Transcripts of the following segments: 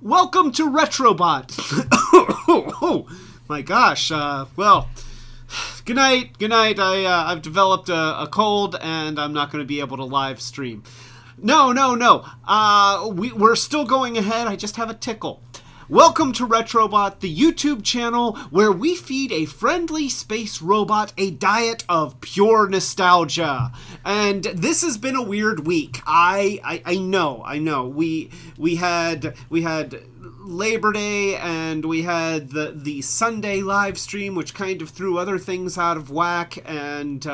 Welcome to Retrobot. Oh my gosh. Well, good night. Good night. I've developed a cold, and I'm not going to be able to live stream. No. We're still going ahead. I just have a tickle. Welcome to Retrobot, the YouTube channel where we feed a friendly space robot a diet of pure nostalgia. And this has been a weird week. I know. We had Labor Day, and we had the Sunday live stream, which kind of threw other things out of whack, and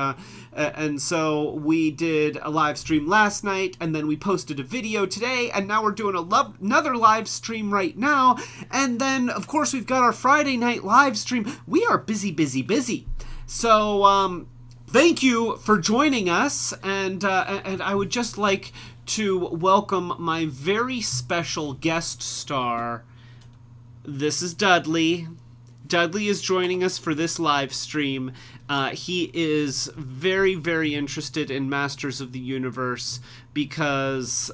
so we did a live stream last night, and then we posted a video today, and now we're doing another live stream right now, and then of course we've got our Friday night live stream. We are busy. So thank you for joining us, and I would just like to welcome my very special guest star. This is Dudley. Dudley is joining us for this live stream. He is very, very interested in Masters of the Universe because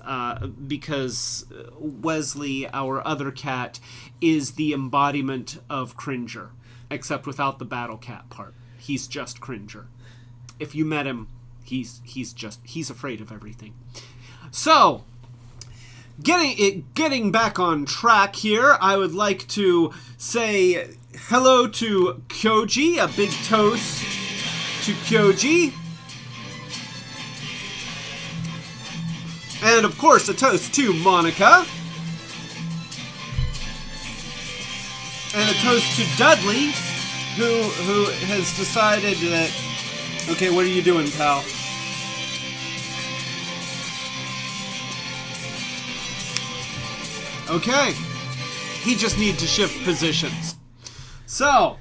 Wesley, our other cat, is the embodiment of Cringer, except without the battle cat part. He's just Cringer. If you met him, he's afraid of everything. So, getting back on track here, I would like to say hello to Kyoji, a big toast to Kyoji. And of course, a toast to Monica. And a toast to Dudley, who has decided that... Okay, what are you doing, pal? Okay, he just needs to shift positions. So,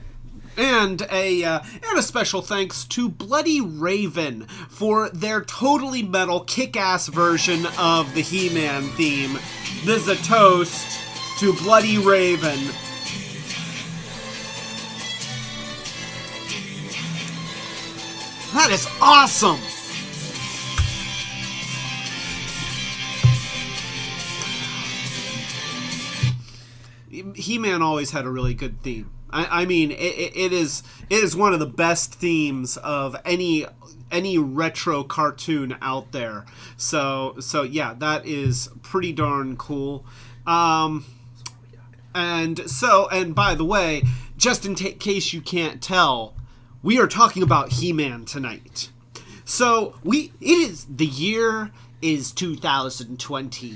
and a special thanks to Bloddy Raven for their totally metal kick-ass version of the He-Man theme. This is a toast to Bloddy Raven. That is awesome! He-Man always had a really good theme. I mean, it is one of the best themes of any retro cartoon out there. So yeah, that is pretty darn cool. And by the way, just in case you can't tell, we are talking about He-Man tonight. So the year is 2020.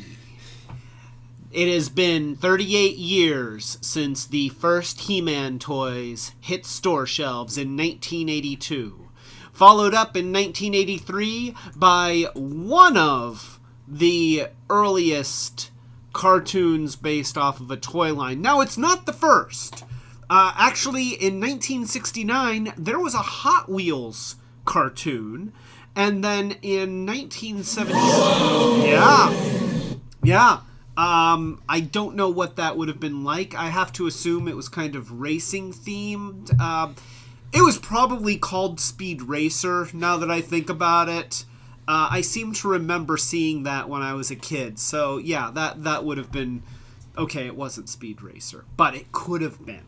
It has been 38 years since the first He-Man toys hit store shelves in 1982, followed up in 1983 by one of the earliest cartoons based off of a toy line. Now, it's not the first. Actually, in 1969, there was a Hot Wheels cartoon, and then in 1977... Yeah. I don't know what that would have been like. I have to assume it was kind of racing themed. It was probably called Speed Racer, now that I think about it. I seem to remember seeing that when I was a kid. So, yeah, that would have been... Okay, it wasn't Speed Racer, but it could have been.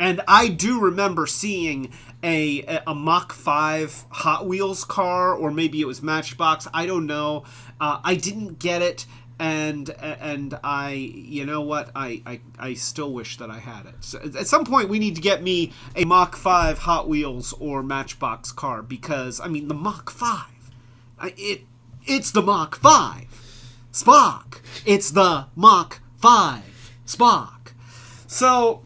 And I do remember seeing a Mach 5 Hot Wheels car, or maybe it was Matchbox. I don't know. I didn't get it. And I, you know what, I still wish that I had it. So at some point, we need to get me a Mach 5 Hot Wheels or Matchbox car, because, I mean, the Mach 5, it's the Mach 5 Spock. It's the Mach 5 Spock. So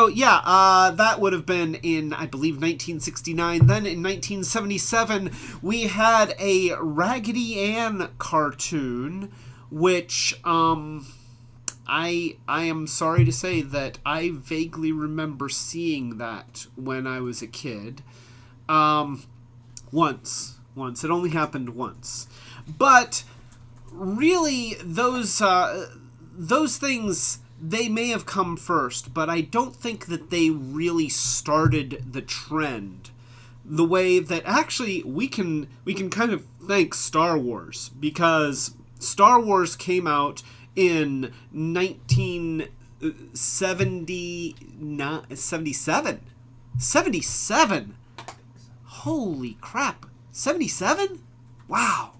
yeah, that would have been in, I believe, 1969. Then in 1977, we had a Raggedy Ann cartoon, which I am sorry to say that I vaguely remember seeing that when I was a kid. Once. It only happened once. But really, those things, they may have come first, but I don't think that they really started the trend. The way that actually we can kind of thank Star Wars, because Star Wars came out in 1977. 77. Holy crap. 77? Wow.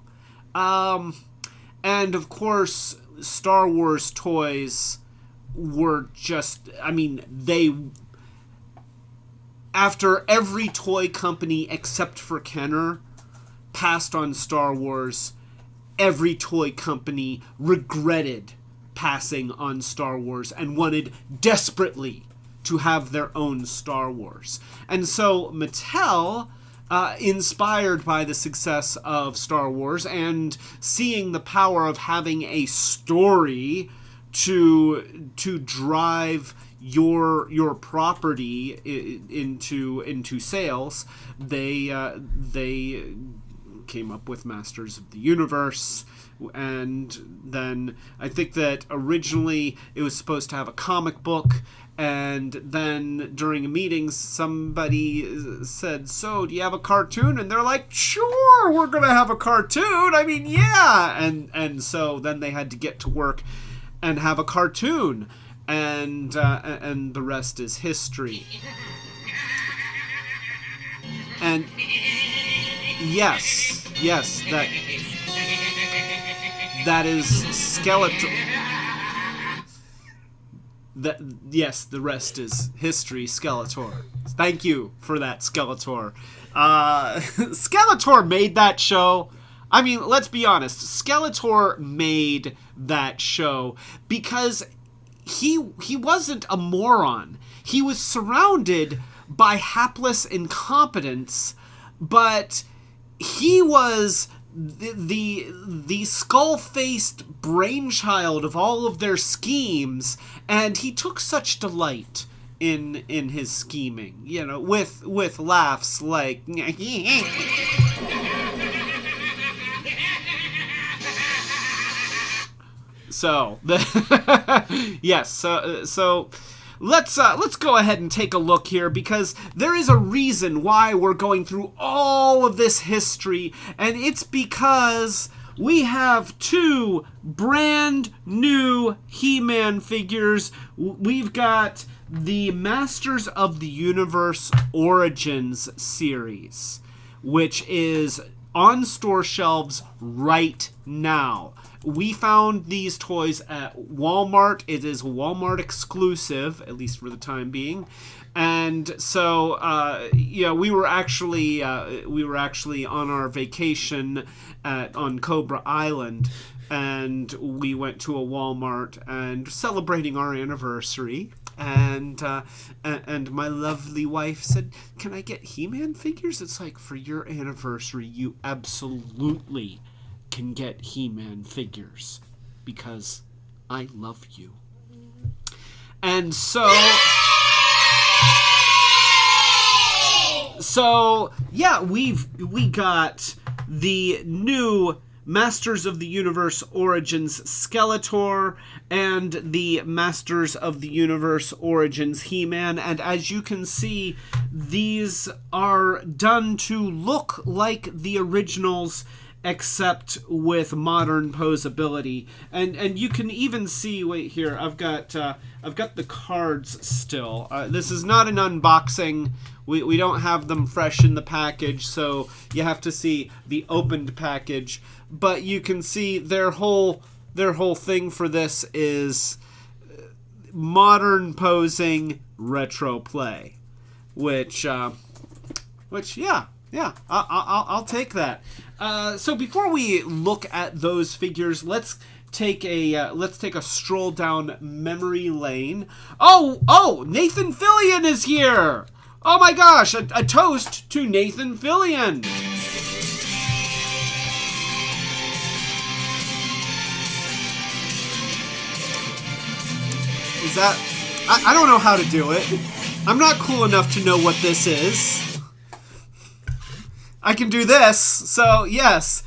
And of course, Star Wars toys were just, I mean, after every toy company except for Kenner passed on Star Wars, every toy company regretted passing on Star Wars and wanted desperately to have their own Star Wars. And so Mattel, inspired by the success of Star Wars and seeing the power of having a story to drive your property into sales, they came up with Masters of the Universe. And then I think that originally it was supposed to have a comic book, and then during a meeting somebody said, so do you have a cartoon? And they're like, sure, we're gonna have a cartoon, I mean, yeah. And so then they had to get to work and have a cartoon, and the rest is history. And yes, that is Skeletor. Yes, the rest is history, Skeletor. Thank you for that, Skeletor. Skeletor made that show. I mean, let's be honest. Skeletor made that show because he wasn't a moron. He was surrounded by hapless incompetence, but he was the skull-faced brainchild of all of their schemes, and he took such delight in his scheming, you know, with laughs like so yes, so let's go ahead and take a look here, because there is a reason why we're going through all of this history, and it's because we have two brand new He-Man figures. We've got the Masters of the Universe Origins series, which is on store shelves right now. We found these toys at Walmart. It is Walmart exclusive, at least for the time being. And so, we were actually on our vacation on Cobra Island, and we went to a Walmart and celebrating our anniversary. And my lovely wife said, "Can I get He-Man figures?" It's like, for your anniversary, you absolutely can get He-Man figures, because I love you. And so yeah, we got the new Masters of the Universe Origins Skeletor and the Masters of the Universe Origins He-Man, and as you can see, these are done to look like the originals, except with modern posability. And you can even see, wait here, I've got the cards still. This is not an unboxing. We don't have them fresh in the package, so you have to see the opened package. But you can see their whole thing for this is modern posing, retro play, which yeah, I'll take that. So before we look at those figures, let's take a stroll down memory lane. Oh, Nathan Fillion is here. Oh my gosh, a toast to Nathan Fillion. Is that... I don't know how to do it. I'm not cool enough to know what this is. I can do this, so yes.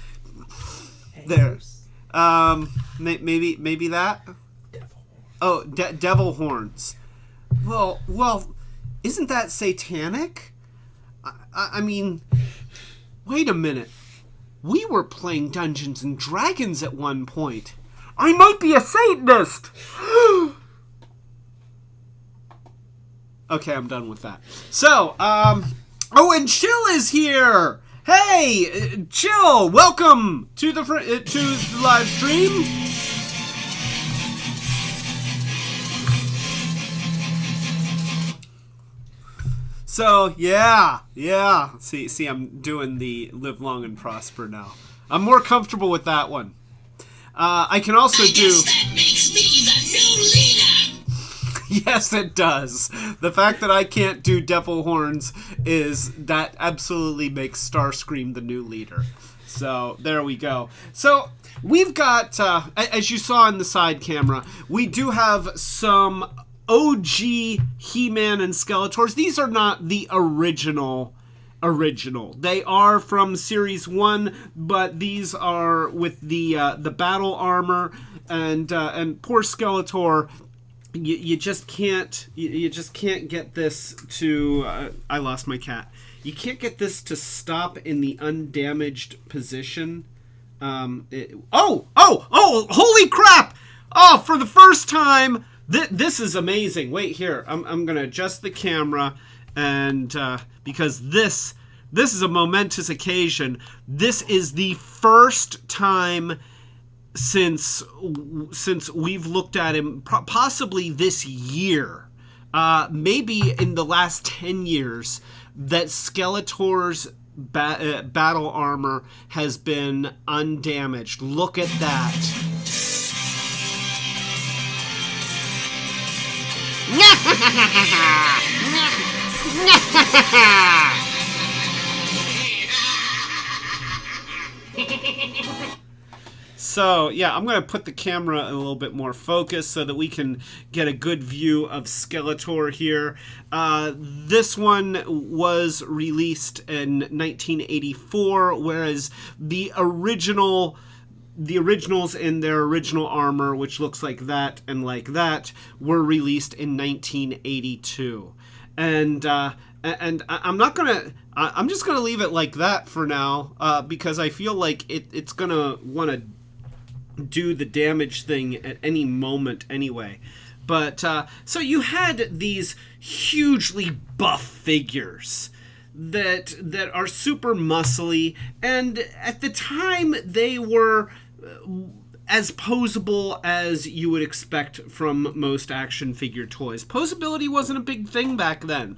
There. Maybe that? Oh, devil horns. Well, isn't that satanic? I mean, wait a minute. We were playing Dungeons and Dragons at one point. I might be a Satanist! Okay, I'm done with that. So, oh, and Chill is here! Hey, Chill, welcome to the live stream. So, yeah. See, I'm doing the live long and prosper now. I'm more comfortable with that one. I can also do... that makes me the new leader! Yes, it does. The fact that I can't do devil horns that absolutely makes Starscream the new leader. So, there we go. So, we've got, as you saw in the side camera, we do have some OG He-Man and Skeletors. These are not the original. They are from Series 1, but these are with the battle armor, and poor Skeletor, you just can't get this to I lost my cat. You can't get this to stop in the undamaged position. Holy crap! Oh, for the first time, this is amazing. Wait here, I'm gonna adjust the camera, and because this is a momentous occasion. This is the first time since we've looked at him, possibly this year, maybe in the last 10 years, that Skeletor's battle armor has been undamaged. Look at that. So, yeah, I'm going to put the camera in a little bit more focus so that we can get a good view of Skeletor here. This one was released in 1984, whereas the originals in their original armor, which looks like that and like that, were released in 1982. And I'm not gonna. I'm just gonna leave it like that for now, because I feel like it's gonna want to do the damage thing at any moment anyway. But so you had these hugely buff figures that are super muscly, and at the time they were as posable as you would expect from most action figure toys. Posability wasn't a big thing back then.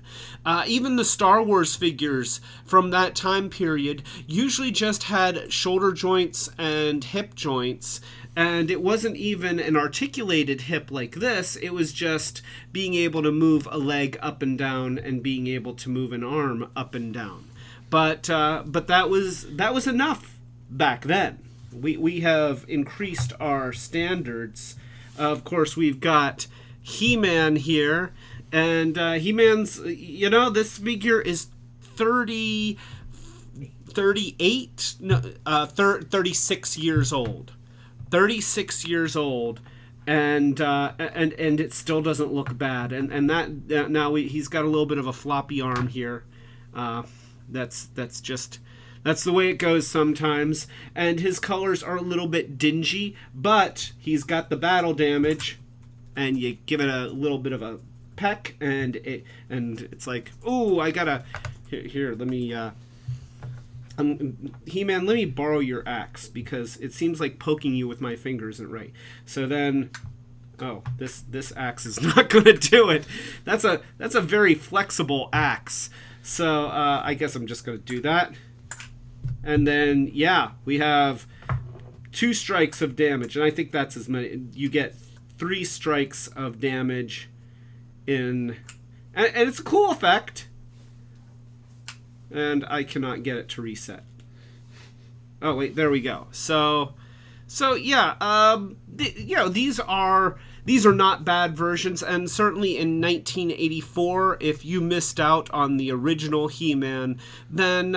Even the Star Wars figures from that time period usually just had shoulder joints and hip joints, and it wasn't even an articulated hip like this. It was just being able to move a leg up and down and being able to move an arm up and down. But that was enough back then. We have increased our standards. Of course, we've got He-Man here, and He-Man's, this figure is 36 years old. 36 years old, and it still doesn't look bad. And that now he's got a little bit of a floppy arm here. That's the way it goes sometimes. And his colors are a little bit dingy, but he's got the battle damage, and you give it a little bit of a peck, and it's like, ooh, I gotta here. Let me He-Man, let me borrow your axe, because it seems like poking you with my finger isn't right. So then, oh, this axe is not gonna do it. That's a very flexible axe. So I guess I'm just gonna do that. And then, yeah, we have 2 strikes of damage. And I think that's as many. You get 3 strikes of damage in... And it's a cool effect. And I cannot get it to reset. Oh, wait, there we go. So yeah, these are not bad versions, and certainly in 1984, if you missed out on the original He-Man, then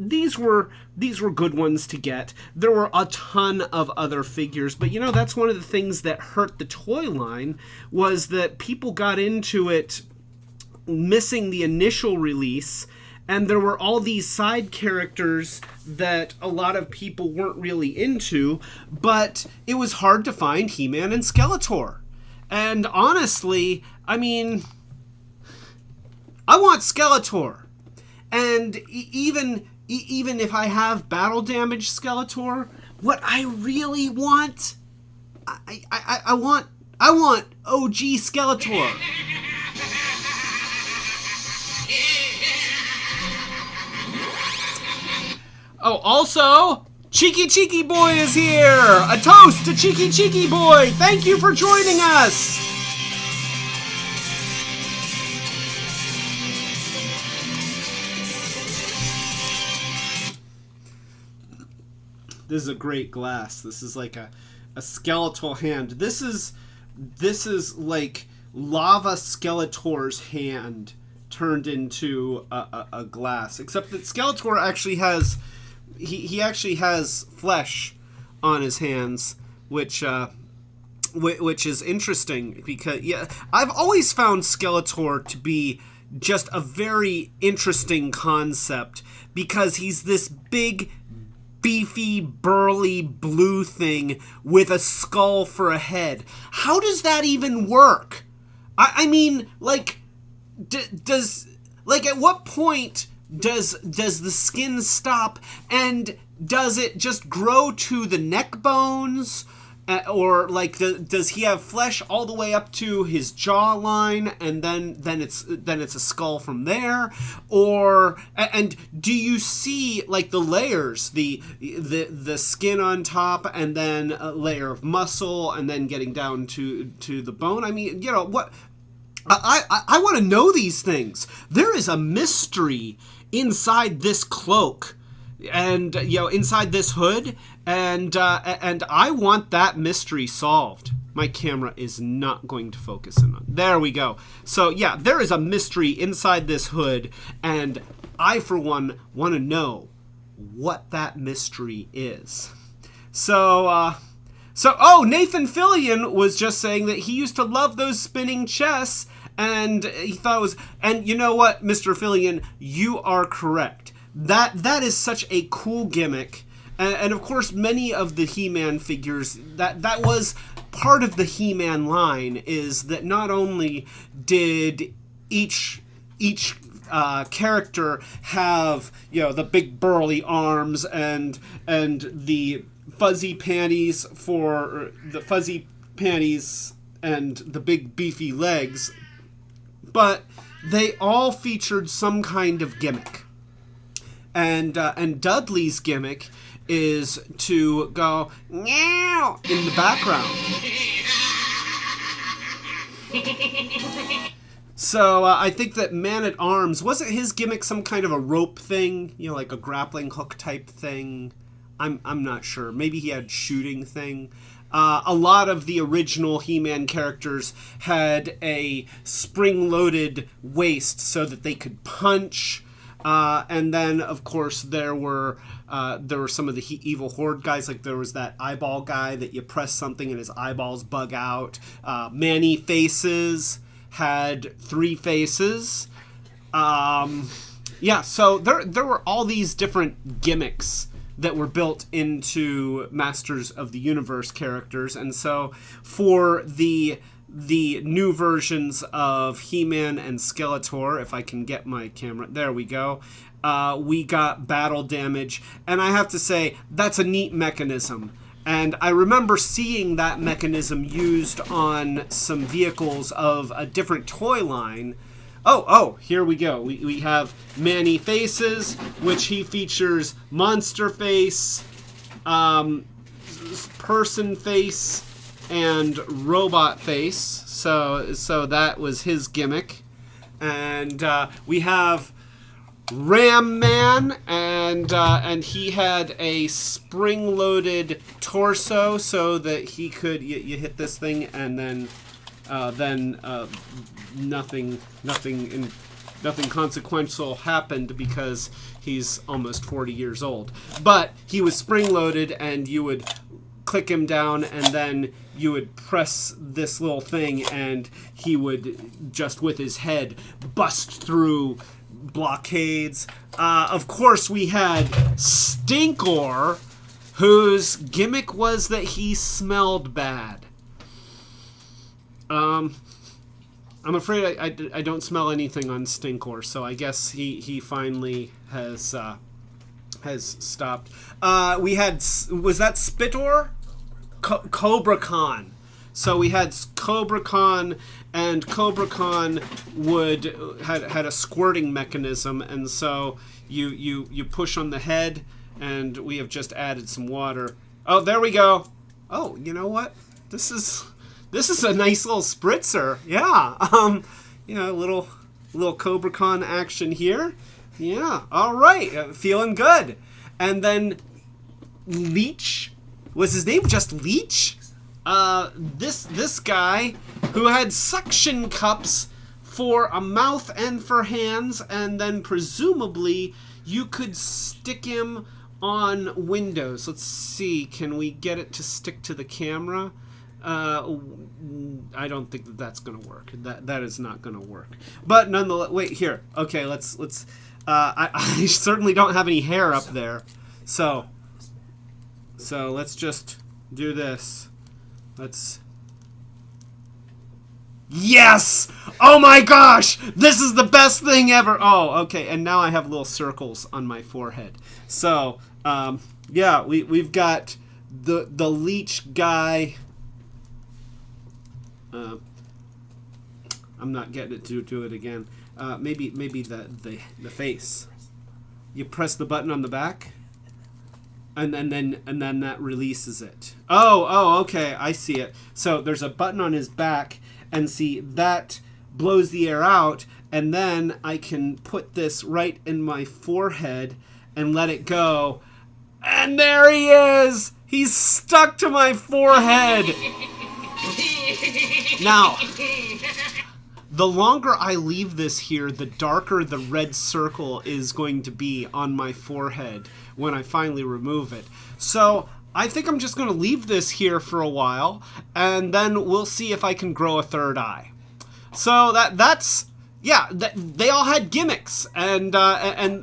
these were good ones to get. There were a ton of other figures, but that's one of the things that hurt the toy line, was that people got into it missing the initial release, And there were all these side characters that a lot of people weren't really into, but it was hard to find He-Man and Skeletor. And honestly, I mean, I want Skeletor. And even if I have battle damage Skeletor, what I really want, I want OG Skeletor. Oh, also, Cheeky Boy is here! A toast to Cheeky Boy! Thank you for joining us! This is a great glass. This is like a skeletal hand. This is like Lava Skeletor's hand turned into a glass. Except that Skeletor actually has... He actually has flesh on his hands, which is interesting because I've always found Skeletor to be just a very interesting concept because he's this big, beefy, burly blue thing with a skull for a head. How does that even work? I mean, like, does at what point does the skin stop, and does it just grow to the neck bones, or like does he have flesh all the way up to his jawline, and then it's a skull from there, or and do you see like the layers, the skin on top, and then a layer of muscle, and then getting down to the bone? I mean, you know what? I want to know these things. There is a mystery inside this cloak, and inside this hood, and I want that mystery solved. My camera is not going to focus in on. There we go. So yeah, there is a mystery inside this hood, and I for one want to know what that mystery is. So Nathan Fillion was just saying that he used to love those spinning chests, and he thought it was, and you know what, Mr. Fillion, you are correct. That is such a cool gimmick, and of course many of the He-Man figures, that was part of the He-Man line, is that not only did each character have the big burly arms and the fuzzy panties and the big beefy legs, but they all featured some kind of gimmick. And Dudley's gimmick is to go meow in the background. So I think that Man-at-Arms, wasn't his gimmick some kind of a rope thing, like a grappling hook type thing? I'm not sure. Maybe he had shooting thing. A lot of the original He-Man characters had a spring-loaded waist so that they could punch. And then, of course, there were some of the Evil Hoard guys. Like there was that eyeball guy that you press something and his eyeballs bug out. Manny Faces had 3 faces. So there were all these different gimmicks that were built into Masters of the Universe characters. And so for the new versions of He-Man and Skeletor, if I can get my camera, there we go, we got battle damage. And I have to say, that's a neat mechanism. And I remember seeing that mechanism used on some vehicles of a different toy line. Oh, here we go. We have Manny Faces, which he features monster face, person face, and robot face. So that was his gimmick. And we have Ram Man, and he had a spring-loaded torso so that he could you hit this thing and then nothing consequential happened because he's almost 40 years old. But he was spring-loaded, and you would click him down, and then you would press this little thing, and he would just with his head bust through blockades. Of course, we had Stinkor, whose gimmick was that he smelled bad. I'm afraid I don't smell anything on Stinkor, so I guess he finally has stopped. We had, was that Spitor? Cobra Khan. So we had Cobra Khan, and Cobra Khan had a squirting mechanism, and so you push on the head, and we have just added some water. Oh, there we go. Oh, you know what? This is a nice little spritzer. Yeah. Little Cobra Khan action here. Yeah. All right. Feeling good. And then Leech, was his name just Leech? This guy who had suction cups for a mouth and for hands, and then presumably you could stick him on windows. Let's see, can we get it to stick to the camera? I don't think that's gonna work. That is not gonna work. But nonetheless, wait here. Okay, let's. I certainly don't have any hair up there, so let's just do this. Yes! Oh my gosh! This is the best thing ever! Oh, okay, and now I have little circles on my forehead. So, yeah, we've got the leech guy. I'm not getting it to do it again. Maybe the face. You press the button on the back, and then that releases it. Oh, okay, I see it. So there's a button on his back, and see, that blows the air out, and then I can put this right in my forehead and let it go. And there he is! He's stuck to my forehead! Now, the longer I leave this here, the darker the red circle is going to be on my forehead when I finally remove it. So I think I'm just going to leave this here for a while, and then we'll see if I can grow a third eye. So that's yeah. They all had gimmicks, and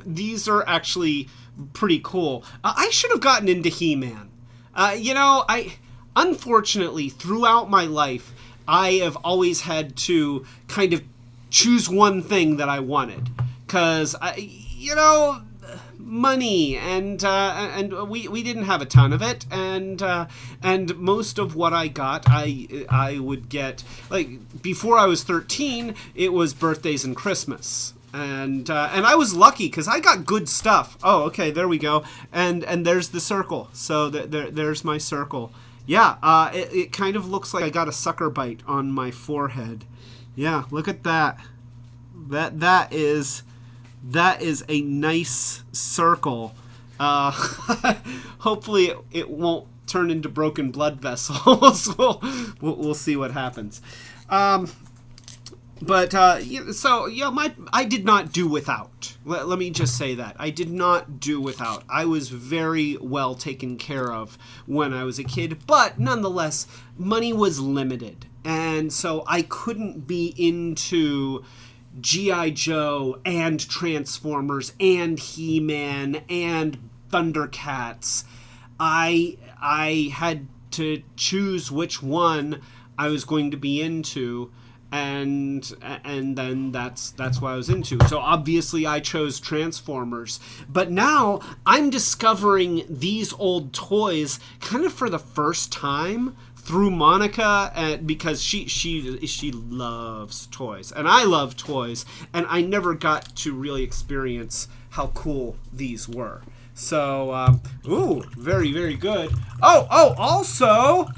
these are actually pretty cool. I should have gotten into He-Man. Unfortunately, throughout my life, I have always had to kind of choose one thing that I wanted, because money, and we didn't have a ton of it, and most of what I got, I would get, like, before I was 13, it was birthdays and Christmas. And I was lucky because I got good stuff. Oh, okay, there we go. And there's the circle. So there's my circle. Yeah, it kind of looks like I got a sucker bite on my forehead. Yeah, look at that. That is a nice circle. Hopefully it won't turn into broken blood vessels. We'll see what happens. I did not do without. Let me just say that. I did not do without. I was very well taken care of when I was a kid, but nonetheless, money was limited. And so I couldn't be into G.I. Joe and Transformers and He-Man and Thundercats. I had to choose which one I was going to be into, and then that's what I was into. So obviously I chose Transformers. But now I'm discovering these old toys kind of for the first time through Monica, because she loves toys, and I love toys, and I never got to really experience how cool these were. So, ooh, very, very good. Oh, also,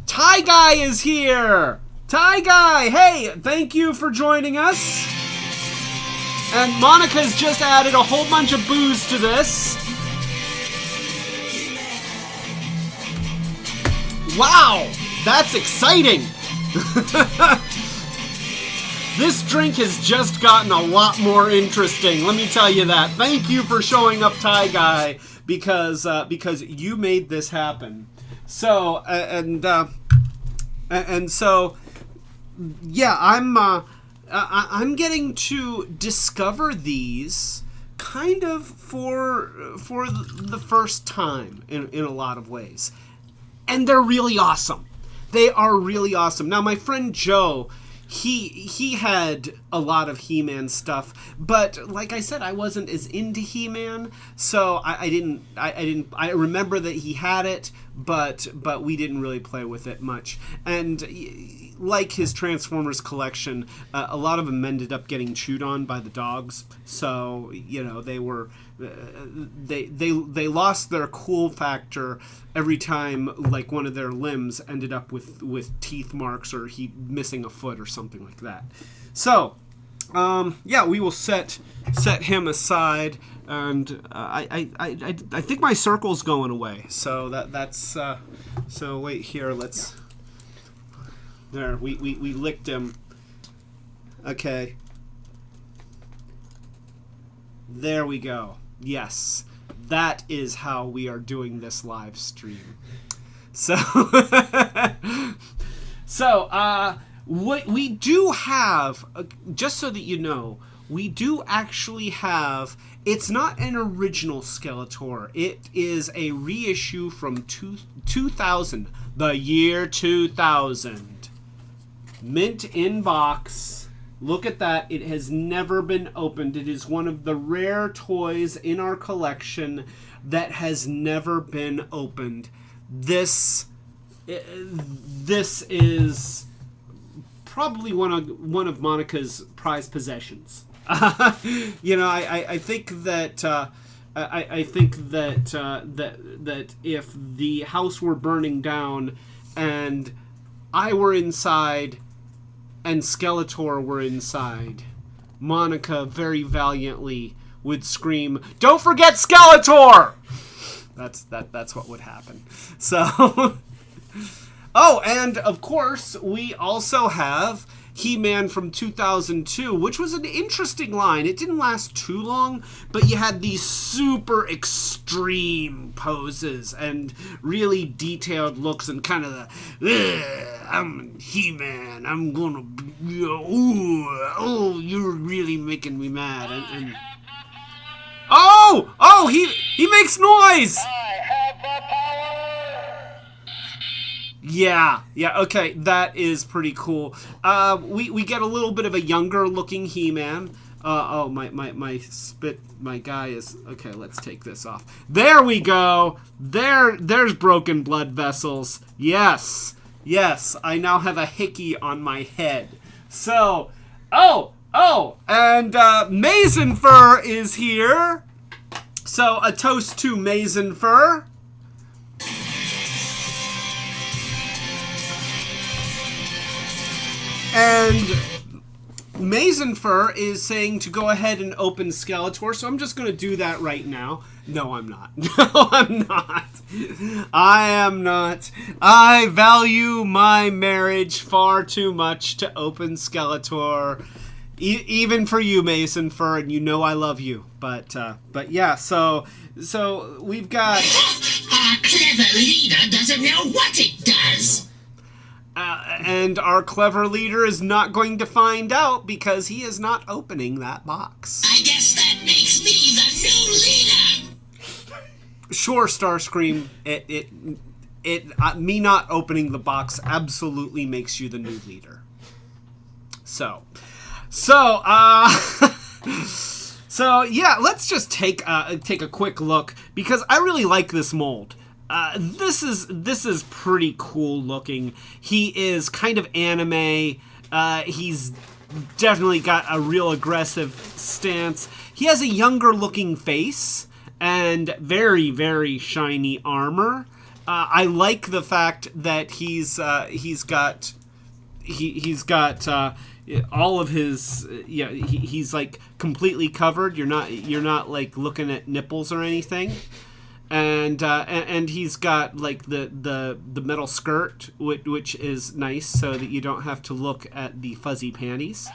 Tie Guy is here! Tie Guy, hey, thank you for joining us. And Monica's just added a whole bunch of booze to this. Wow, that's exciting. This drink has just gotten a lot more interesting, let me tell you that. Thank you for showing up, Tie Guy, because you made this happen. So, and so, yeah, I'm getting to discover these kind of for the first time in a lot of ways. And they're really awesome. They are really awesome. Now, my friend Joe, he had a lot of He-Man stuff, but like I said, I wasn't as into He-Man, so I remember that he had it, but we didn't really play with it much. And like his Transformers collection, a lot of them ended up getting chewed on by the dogs. So they were they lost their cool factor every time like one of their limbs ended up with teeth marks or he missing a foot or something like that. So we will set him aside, and I think my circle's going away. So that's so wait here. Let's. There, we licked him. Okay. There we go. Yes. That is how we are doing this live stream. So, what we do have, just so that you know, we do actually have, it's not an original Skeletor. It is a reissue from 2000, the year 2000. Mint in box. Look at that. It has never been opened. It is one of the rare toys in our collection that has never been opened. This is probably one of Monica's prized possessions. I think that that if the house were burning down and I were inside and Skeletor were inside, Monica very valiantly would scream, "Don't forget Skeletor!" That's what would happen. So, oh, and of course we also have He-Man from 2002, which was an interesting line. It didn't last too long, but you had these super extreme poses and really detailed looks and kind of the, I'm He-Man, I'm gonna, you're really making me mad. And oh, he makes noise! I have the power! Yeah, okay, that is pretty cool. We get a little bit of a younger looking He-Man. My guy is, okay, let's take this off. There we go. There's broken blood vessels. Yes, I now have a hickey on my head. So, and Mason Fur is here. So, a toast to Mason Fur. And Mason Fur is saying to go ahead and open Skeletor, so I'm just going to do that right now. No, I'm not. I am not. I value my marriage far too much to open Skeletor. Even for you, Mason Fur, and you know I love you. But yeah, so we've got... Our clever leader doesn't know what it does. And our clever leader is not going to find out because he is not opening that box. I guess that makes me the new leader. Sure, Starscream. Me not opening the box absolutely makes you the new leader. So yeah, let's just take a quick look because I really like this mold. This is pretty cool looking. He is kind of anime. He's definitely got a real aggressive stance. He has a younger looking face and very, very shiny armor. I like the fact that he's got all of his he's like completely covered. You're not like looking at nipples or anything. And he's got like the metal skirt, which is nice, so that you don't have to look at the fuzzy panties.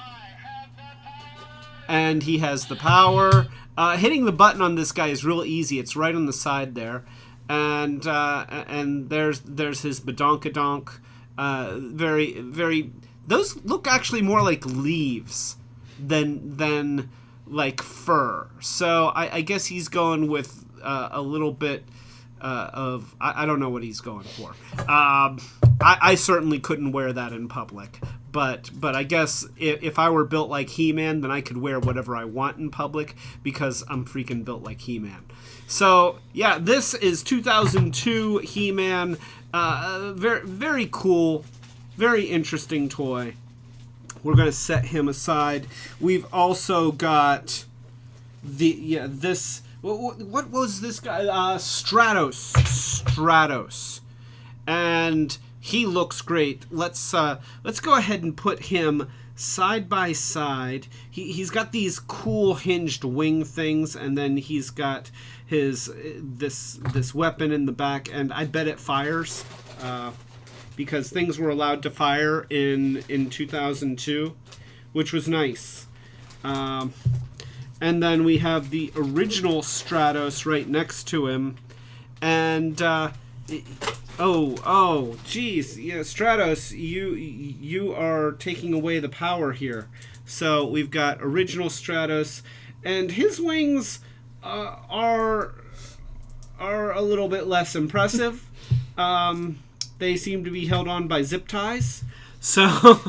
And he has the power. Hitting the button on this guy is real easy. It's right on the side there, and there's his badonkadonk. Very, very those look actually more like leaves than like fur. So I guess he's going with a little bit of I don't know what he's going for. I certainly couldn't wear that in public, but I guess if I were built like He-Man, then I could wear whatever I want in public because I'm freaking built like He-Man. So yeah, this is 2002 He-Man. Very, very cool, very interesting toy. We're gonna set him aside. We've also got this. What was this guy? Stratos, and he looks great. Let's go ahead and put him side by side. He's got these cool hinged wing things, and then he's got his this weapon in the back, and I bet it fires because things were allowed to fire in 2002, which was nice. And then we have the original Stratos right next to him, and geez, yeah, Stratos, you are taking away the power here. So we've got original Stratos, and his wings are a little bit less impressive. They seem to be held on by zip ties. So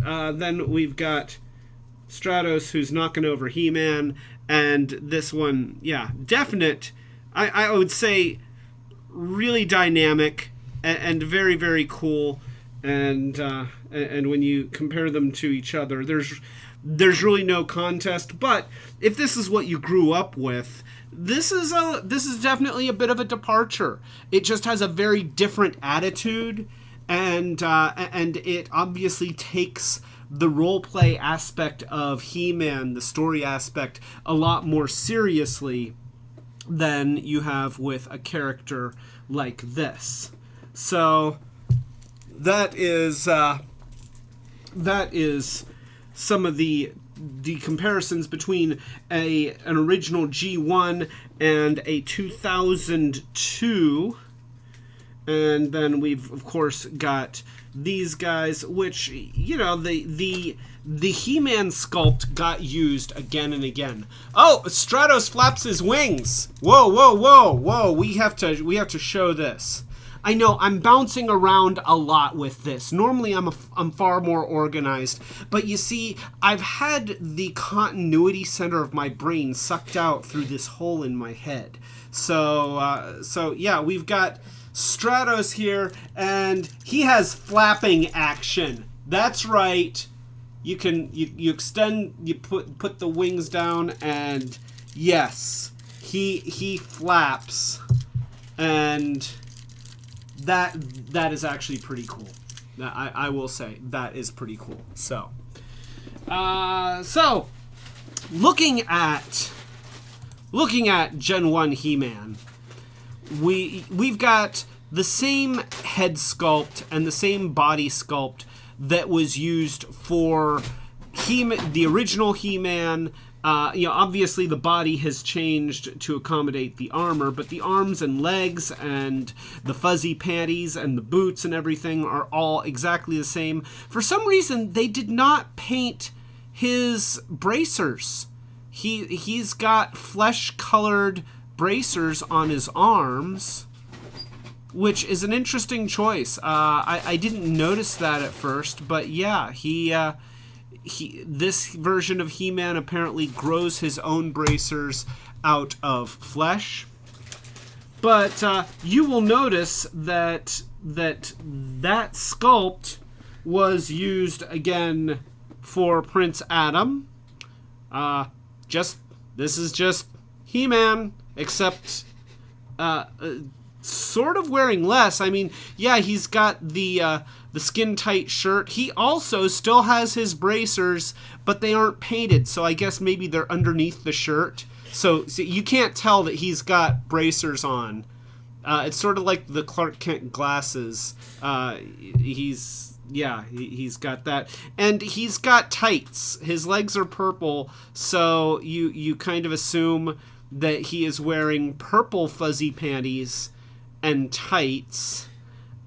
then we've got Stratos, who's knocking over He-Man, and this one, yeah, definite. I would say really dynamic and very, very cool. And when you compare them to each other, there's really no contest. But if this is what you grew up with, this is definitely a bit of a departure. It just has a very different attitude, and it obviously takes the role play aspect of He-Man, the story aspect, a lot more seriously than you have with a character like this. So that is some of the comparisons between an original G1 and a 2002. And then we've, of course, got these guys, which, you know, the He-Man sculpt got used again and again. Oh, Stratos flaps his wings. Whoa. We have to show this. I know I'm bouncing around a lot with this. Normally I'm far more organized, but you see, I've had the continuity center of my brain sucked out through this hole in my head. So yeah, we've got Stratos here, and he has flapping action. That's right. You can you extend, you put the wings down, and yes, he flaps, and that is actually pretty cool. I will say that is pretty cool. So looking at Gen 1 He-Man, we've got the same head sculpt and the same body sculpt that was used for the original He-Man. Obviously the body has changed to accommodate the armor, but the arms and legs and the fuzzy panties and the boots and everything are all exactly the same. For some reason, they did not paint his bracers. He's got flesh-colored bracers on his arms, which is an interesting choice. I didn't notice that at first, but yeah, this version of He-Man apparently grows his own bracers out of flesh. But you will notice that sculpt was used again for Prince Adam. This is just He-Man, except sort of wearing less. I mean, yeah, he's got the skin tight shirt. He also still has his bracers, but they aren't painted, so I guess maybe they're underneath the shirt. So you can't tell that he's got bracers on. It's sort of like the Clark Kent glasses. He's got that, and he's got tights. His legs are purple, so you kind of assume that he is wearing purple fuzzy panties and tights,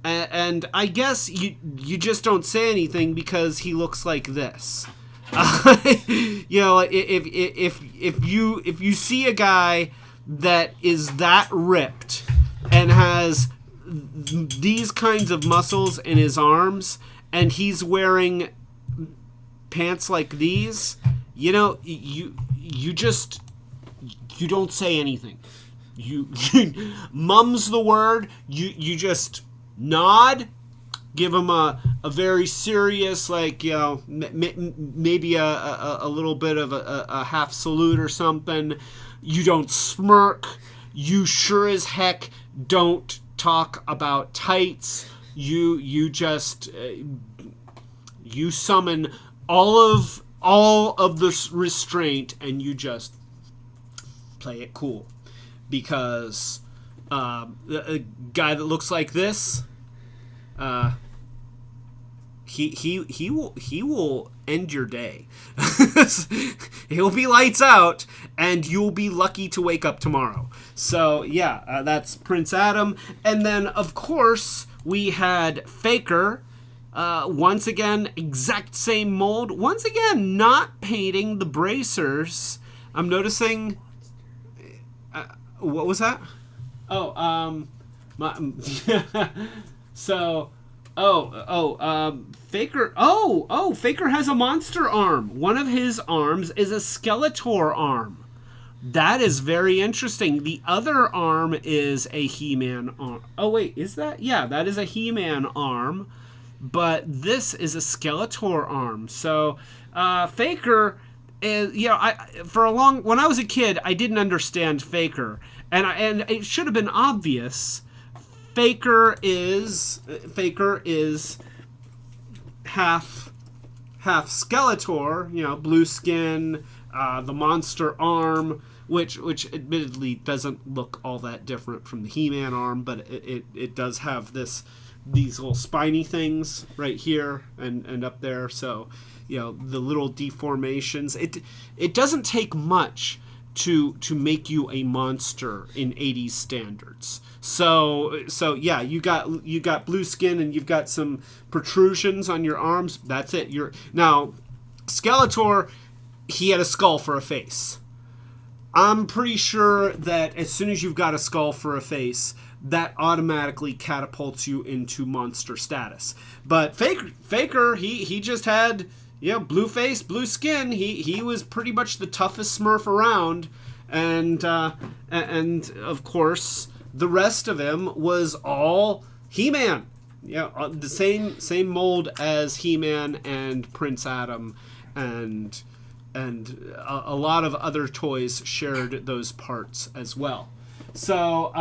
and I guess you just don't say anything because he looks like this. You know, if you see a guy that is that ripped and has these kinds of muscles in his arms, and he's wearing pants like these, you know, you don't say anything. You mum's the word. You just nod, give him a very serious, like, you know, maybe a little bit of a half salute or something. You don't smirk. You sure as heck don't talk about tights. You just you summon all of the restraint, and you just play it cool, because a guy that looks like this, he will end your day. He'll be lights out, and you'll be lucky to wake up tomorrow. So yeah, that's Prince Adam. And then of course we had Faker. Once again, exact same mold. Once again, not painting the bracers. I'm noticing. What was that? Oh, so. Faker. Faker has a monster arm. One of his arms is a Skeletor arm. That is very interesting. The other arm is a He-Man arm. Oh wait, is that? Yeah, that is a He-Man arm. But this is a Skeletor arm. So, Faker is, you know, when I was a kid, I didn't understand Faker, and it should have been obvious. Faker is half Skeletor, you know, blue skin, the monster arm, which admittedly doesn't look all that different from the He-Man arm, but it does have these little spiny things right here and up there. So, you know, the little deformations. It doesn't take much to make you a monster in 80s standards. So yeah, you got blue skin and you've got some protrusions on your arms. That's it. Now Skeletor, he had a skull for a face. I'm pretty sure that as soon as you've got a skull for a face, that automatically catapults you into monster status. But Faker, he just had, you know, blue face, blue skin. He was pretty much the toughest Smurf around, and of course the rest of him was all He-Man. Yeah, the same mold as He-Man and Prince Adam, and a lot of other toys shared those parts as well. So,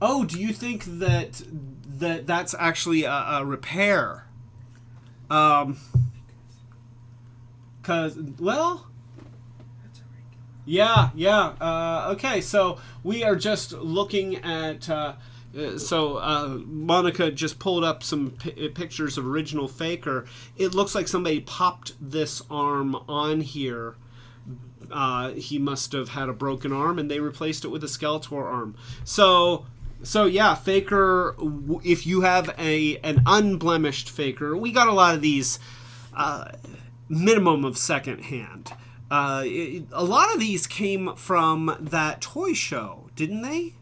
do you think that's actually a repair? Okay, so we are just looking at. Monica just pulled up some pictures of original Faker. It looks like somebody popped this arm on here. He must have had a broken arm, and they replaced it with a Skeletor arm. So yeah, Faker. If you have an unblemished Faker, we got a lot of these. Minimum of second hand. A lot of these came from that toy show, didn't they?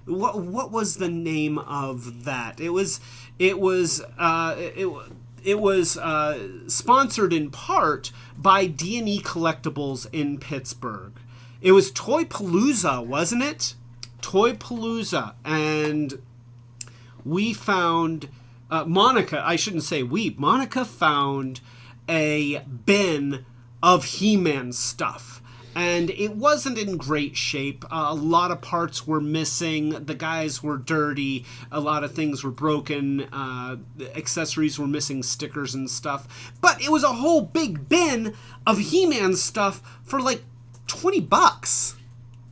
What was the name of that? It was sponsored in part by D&E Collectibles in Pittsburgh. It was Toy Palooza, wasn't it? Toy Palooza, and we found Monica found a bin of He-Man stuff, and it wasn't in great shape. A lot of parts were missing, the guys were dirty, a lot of things were broken, accessories were missing, stickers and stuff, but it was a whole big bin of He-Man stuff for like $20.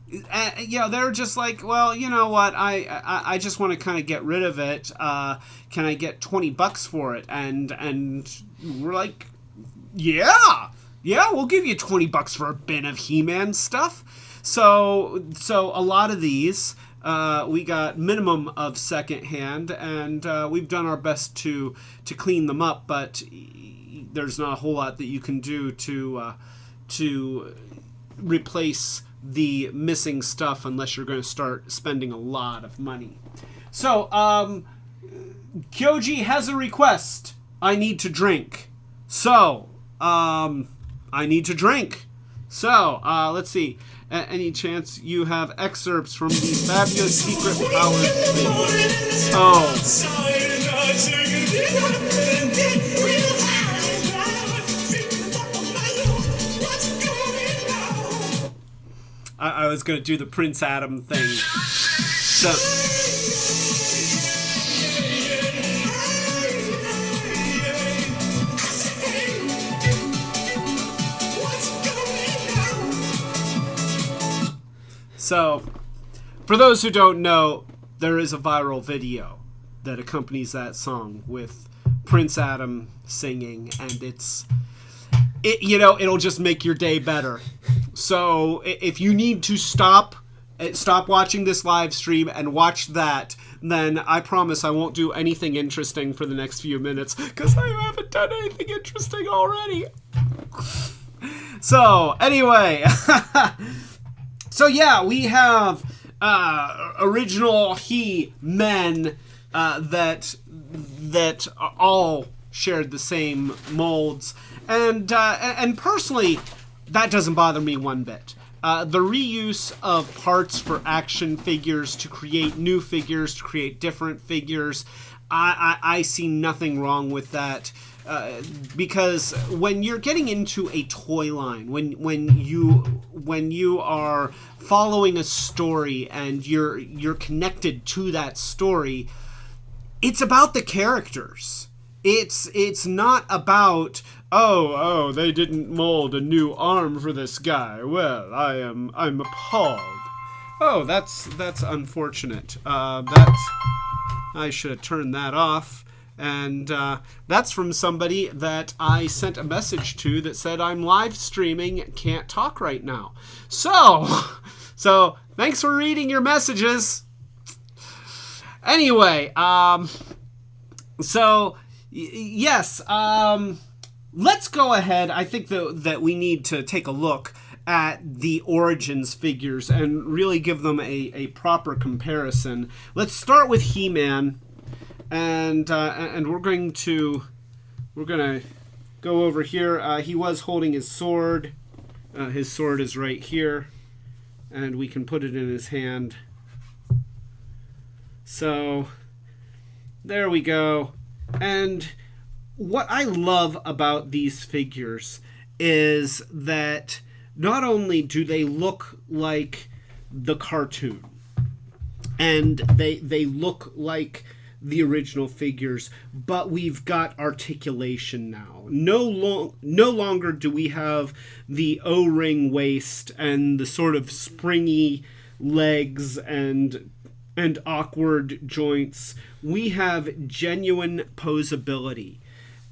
They're just like, well, you know what, I just want to kind of get rid of it. Can I get $20 for it? And we're like, yeah, we'll give you $20 for a bin of He-Man stuff. So a lot of these, We got minimum of secondhand, and we've done our best to clean them up, but there's not a whole lot that you can do to replace the missing stuff unless you're going to start spending a lot of money. So, Kyoji has a request. I need to drink. So, I need to drink. So, let's see. Any chance you have excerpts from the fabulous secret powers video? Oh. I was going to do the Prince Adam thing. So, for those who don't know, there is a viral video that accompanies that song with Prince Adam singing, and it'll just make your day better. So if you need to stop watching this live stream and watch that, then I promise I won't do anything interesting for the next few minutes, because I haven't done anything interesting already. So anyway, so yeah, we have original He-Men that all shared the same molds, and personally, that doesn't bother me one bit. The reuse of parts for action figures to create new figures, to create different figures, I see nothing wrong with that. Because when you're getting into a toy line, when you are following a story and you're connected to that story, it's about the characters. It's not about oh they didn't mold a new arm for this guy. Well, I'm appalled. Oh, that's unfortunate. I should have turned that off. And that's from somebody that I sent a message to that said I'm live streaming, can't talk right now. So thanks for reading your messages. Anyway, yes, let's go ahead. I think that we need to take a look at the Origins figures and really give them a proper comparison. Let's start with He-Man. And we're gonna go over here. He was holding his sword. His sword is right here, and we can put it in his hand. So there we go. And what I love about these figures is that not only do they look like the cartoon, and they look like the original figures, but we've got articulation now. No longer do we have the O-ring waist and the sort of springy legs and awkward joints. We have genuine posability.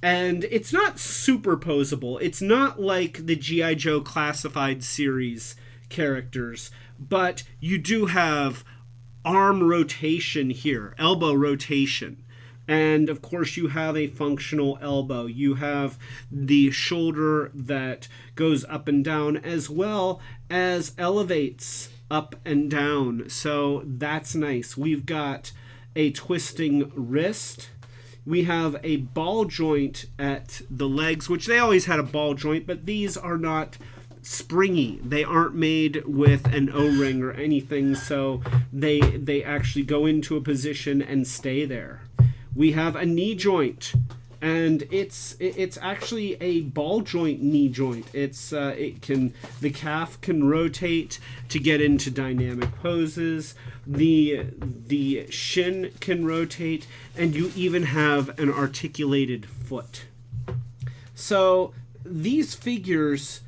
And it's not super posable. It's not like the G.I. Joe Classified series characters, but you do have arm rotation here, elbow rotation. And of course you have a functional elbow. You have the shoulder that goes up and down as well as elevates up and down. So that's nice. We've got a twisting wrist. We have a ball joint at the legs, which they always had a ball joint, but these are not springy. They aren't made with an O-ring or anything, so they actually go into a position and stay there. We have a knee joint, and it's actually a ball joint knee joint. The calf can rotate to get into dynamic poses. The shin can rotate, and you even have an articulated foot. So these figures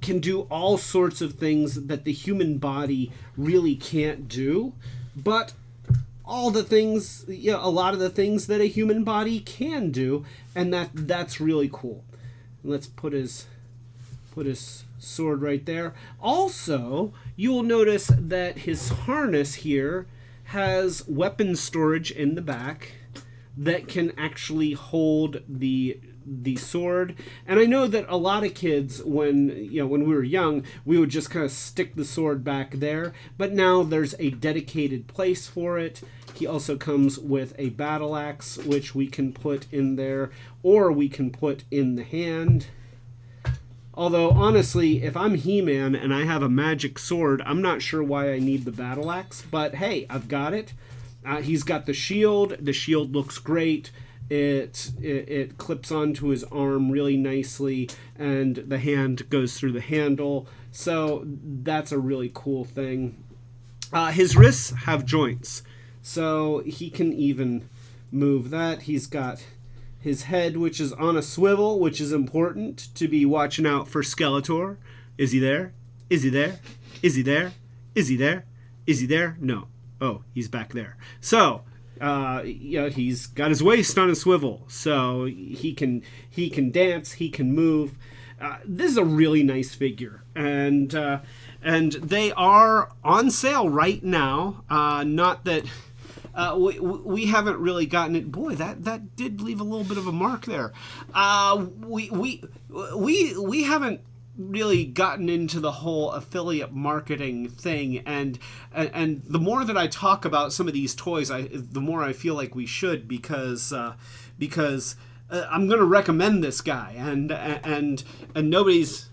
can do all sorts of things that the human body really can't do, but a lot of the things that a human body can do, and that's really cool. Let's put his sword right there. Also, you will notice that his harness here has weapon storage in the back that can actually hold the sword. And I know that a lot of kids, when we were young, we would just kind of stick the sword back there, but now there's a dedicated place for it. He also comes with a battle axe, which we can put in there, or we can put in the hand. Although, honestly, if I'm He-Man and I have a magic sword, I'm not sure why I need the battle axe, but hey, I've got it. He's got the shield. The shield looks great. It clips onto his arm really nicely, and the hand goes through the handle. So that's a really cool thing. His wrists have joints, so he can even move that. He's got his head, which is on a swivel, which is important to be watching out for Skeletor. Is he there? Is he there? Is he there? Is he there? Is he there? No. Oh, he's back there. So, he's got his waist on a swivel, so he can dance, he can move. This is a really nice figure, and they are on sale right now. Not that we haven't really gotten it. Boy, that did leave a little bit of a mark there. We haven't really gotten into the whole affiliate marketing thing, and the more that I talk about some of these toys, the more I feel like we should, because I'm going to recommend this guy, and nobody's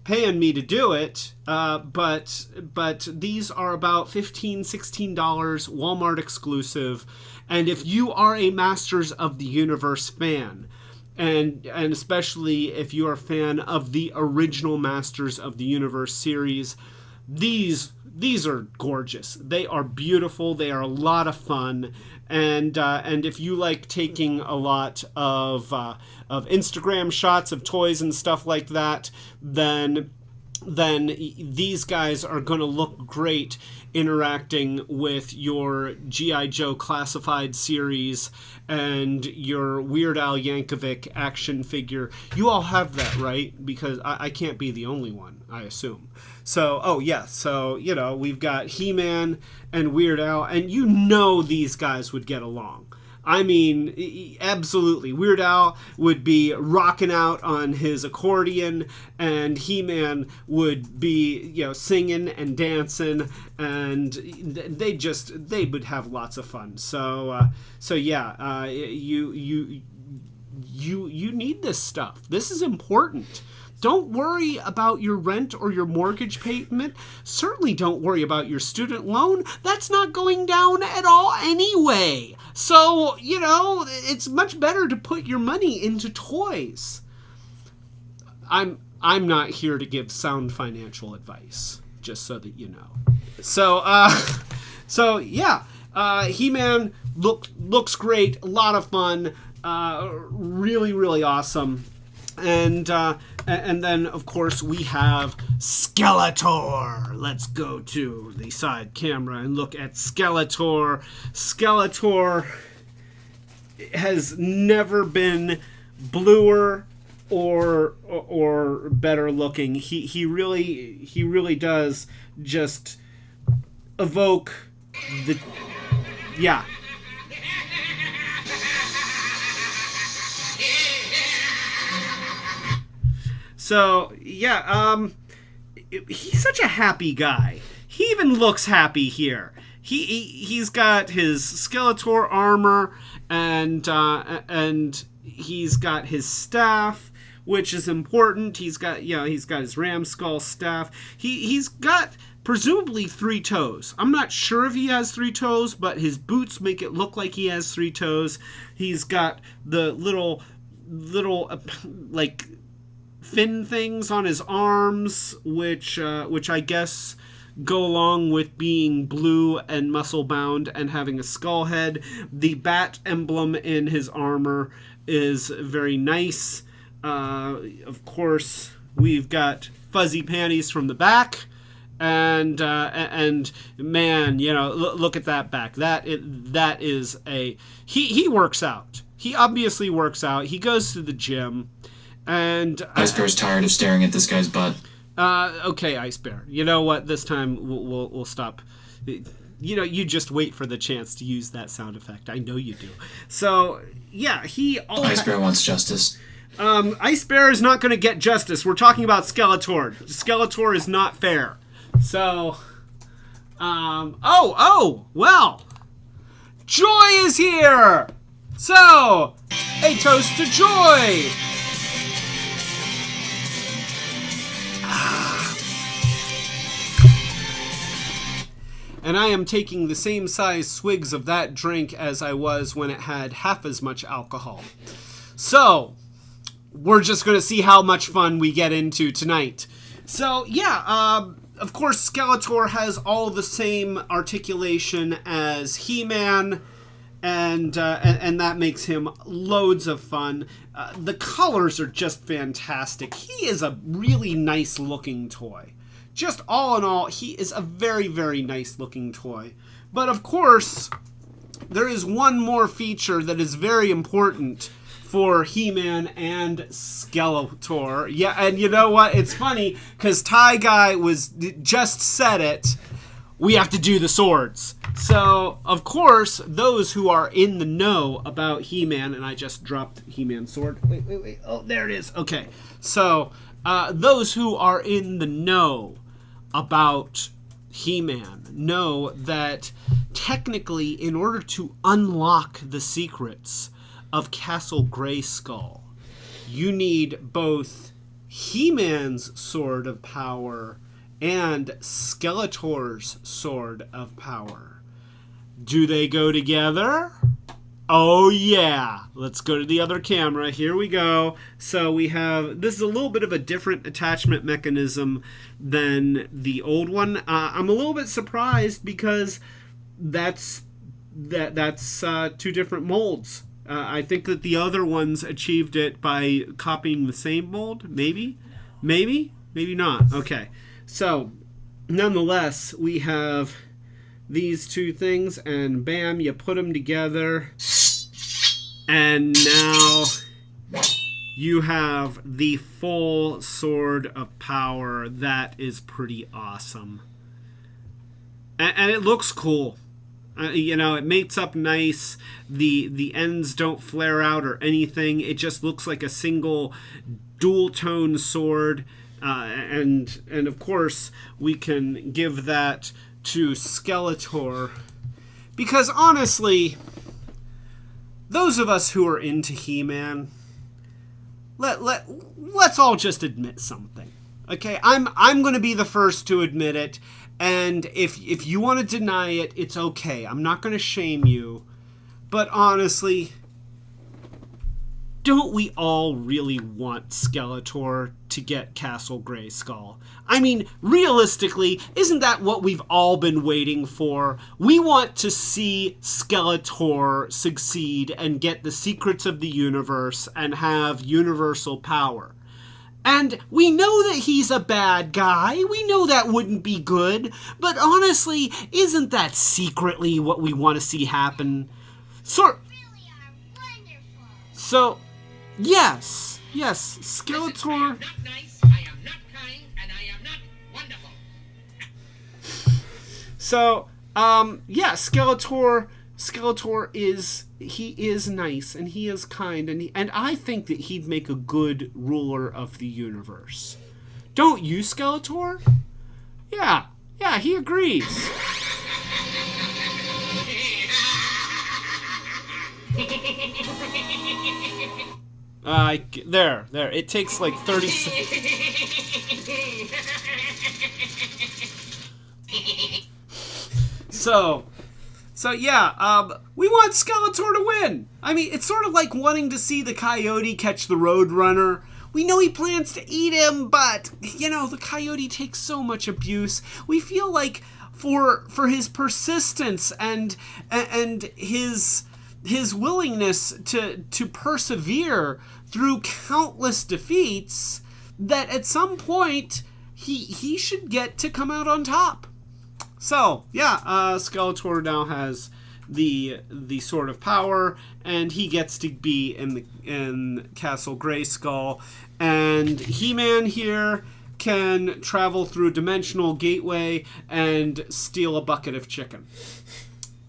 paying me to do it, but these are about $15-16 Walmart exclusive, and if you are a Masters of the Universe fan, and especially if you're a fan of the original Masters of the Universe series, these are gorgeous. They are beautiful. They are a lot of fun. And if you like taking a lot of Instagram shots of toys and stuff like that, then these guys are going to look great interacting with your G.I. Joe Classified series and your Weird Al Yankovic action figure. You all have that, right? Because I can't be the only one, I assume. So, we've got He-Man and Weird Al, and these guys would get along. I mean, absolutely. Weird Al would be rocking out on his accordion, and He-Man would be, singing and dancing, and they would have lots of fun. You need this stuff. This is important. Don't worry about your rent or your mortgage payment. Certainly don't worry about your student loan. That's not going down at all anyway. So, it's much better to put your money into toys. I'm not here to give sound financial advice, just so that you know. He-Man looks great, a lot of fun, really, really awesome. And then, of course, we have Skeletor. Let's go to the side camera and look at Skeletor. Skeletor has never been bluer or better looking. He really does just evoke the... Yeah. So, he's such a happy guy. He even looks happy here. He's got his Skeletor armor, and he's got his staff, which is important. He's got his ram skull staff. He's got presumably 3 toes. I'm not sure if he has 3 toes, but his boots make it look like he has 3 toes. He's got the little like fin things on his arms, which I guess go along with being blue and muscle bound and having a skull head. The bat emblem in his armor is very nice. Of course, we've got fuzzy panties from the back, and man, look at that back. That is a he works out. He obviously works out. He goes to the gym. And Ice Bear's tired of staring at this guy's butt. Okay, Ice Bear. You know what? This time we'll stop. you just wait for the chance to use that sound effect. I know you do. So, yeah, Ice Bear wants justice. Ice Bear is not going to get justice. We're talking about Skeletor. Skeletor is not fair. So, well, Joy is here! So, a toast to Joy! And I am taking the same size swigs of that drink as I was when it had half as much alcohol. So, we're just going to see how much fun we get into tonight. So, yeah, of course, Skeletor has all the same articulation as He-Man, and that makes him loads of fun. The colors are just fantastic. He is a really nice-looking toy. Just all in all, he is a very, very nice-looking toy. But, of course, there is one more feature that is very important for He-Man and Skeletor. Yeah, and you know what? It's funny, because Ty Guy just said it. We have to do the swords. So, of course, those who are in the know about He-Man, and I just dropped He-Man's sword. Wait. Oh, there it is. Okay. So, those who are in the know about He-Man know that technically, in order to unlock the secrets of Castle Grayskull, you need both He-Man's Sword of Power and Skeletor's Sword of Power. Do they go together? Oh yeah! Let's go to the other camera. Here we go. So we have, this is a little bit of a different attachment mechanism than the old one. I'm a little bit surprised because that's two different molds. I think that the other ones achieved it by copying the same mold. Maybe not. Okay. So, nonetheless, we have these two things, and bam, you put them together, and now you have the full Sword of Power. That is pretty awesome. And it looks cool. It mates up nice. The ends don't flare out or anything. It just looks like a single dual-tone sword. And of course, we can give that to Skeletor. Because honestly, those of us who are into He-Man, let's all just admit something. Okay, I'm going to be the first to admit it. And if you want to deny it, it's okay. I'm not going to shame you. But honestly, don't we all really want Skeletor to get Castle Grayskull? I mean, realistically, isn't that what we've all been waiting for? We want to see Skeletor succeed and get the secrets of the universe and have universal power. And we know that he's a bad guy. We know that wouldn't be good. But honestly, isn't that secretly what we want to see happen? So, yes, Skeletor. I am not nice, I am not kind, and I am not wonderful. So, Skeletor is nice and he is kind and I think that he'd make a good ruler of the universe. Don't you, Skeletor? Yeah, he agrees. There. It takes like 30 seconds. So yeah, we want Skeletor to win. I mean, it's sort of like wanting to see the coyote catch the Roadrunner. We know he plans to eat him, but, the coyote takes so much abuse. We feel like for his persistence and his willingness to persevere through countless defeats, that at some point he should get to come out on top. So, yeah, Skeletor now has the Sword of Power, and he gets to be in Castle Grayskull. And He-Man here can travel through a dimensional gateway and steal a bucket of chicken.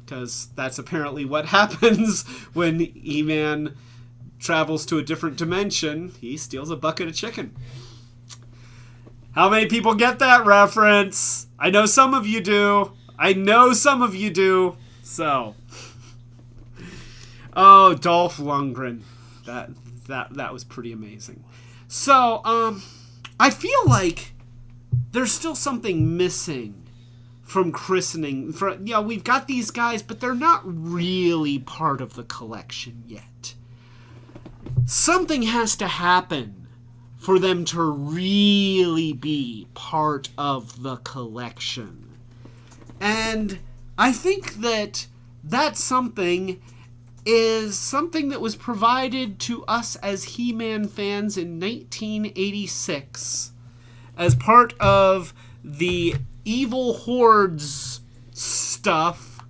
Because that's apparently what happens when He-Man travels to a different dimension. He steals a bucket of chicken. How many people get that reference? I know some of you do. So. Oh, Dolph Lundgren. That was pretty amazing. So, I feel like there's still something missing from christening. We've got these guys, but they're not really part of the collection yet. Something has to happen for them to really be part of the collection. And I think that something is something that was provided to us as He-Man fans in 1986 as part of the Evil Horde's stuff.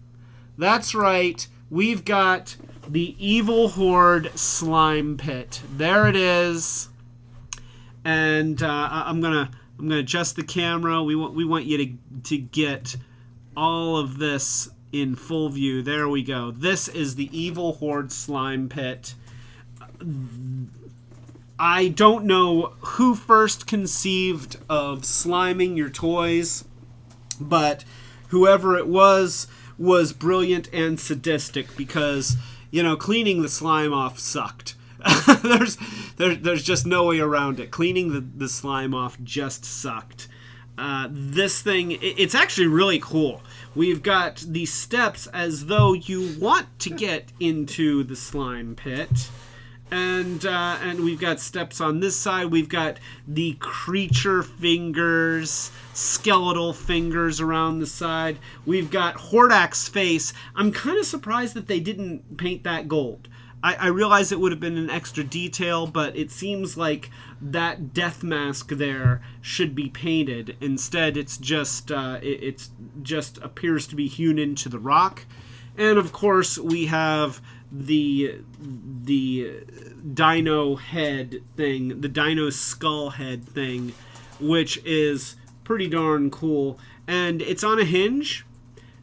That's right, we've got the Evil Hoard Slime Pit. There it is. And I'm gonna adjust the camera. We want you to get all of this in full view. There we go. This is the Evil Hoard Slime Pit. I don't know who first conceived of sliming your toys, but whoever it was brilliant and sadistic, because, cleaning the slime off sucked. There's just no way around it. Cleaning the slime off just sucked. This thing, it's actually really cool. We've got these steps as though you want to get into the slime pit. And we've got steps on this side. We've got the creature fingers, skeletal fingers around the side. We've got Hordak's face. I'm kind of surprised that they didn't paint that gold. I realize it would have been an extra detail, but it seems like that death mask there should be painted. Instead, it's just appears to be hewn into the rock. And of course, we have the dino head thing, the dino skull head thing, which is pretty darn cool. And it's on a hinge.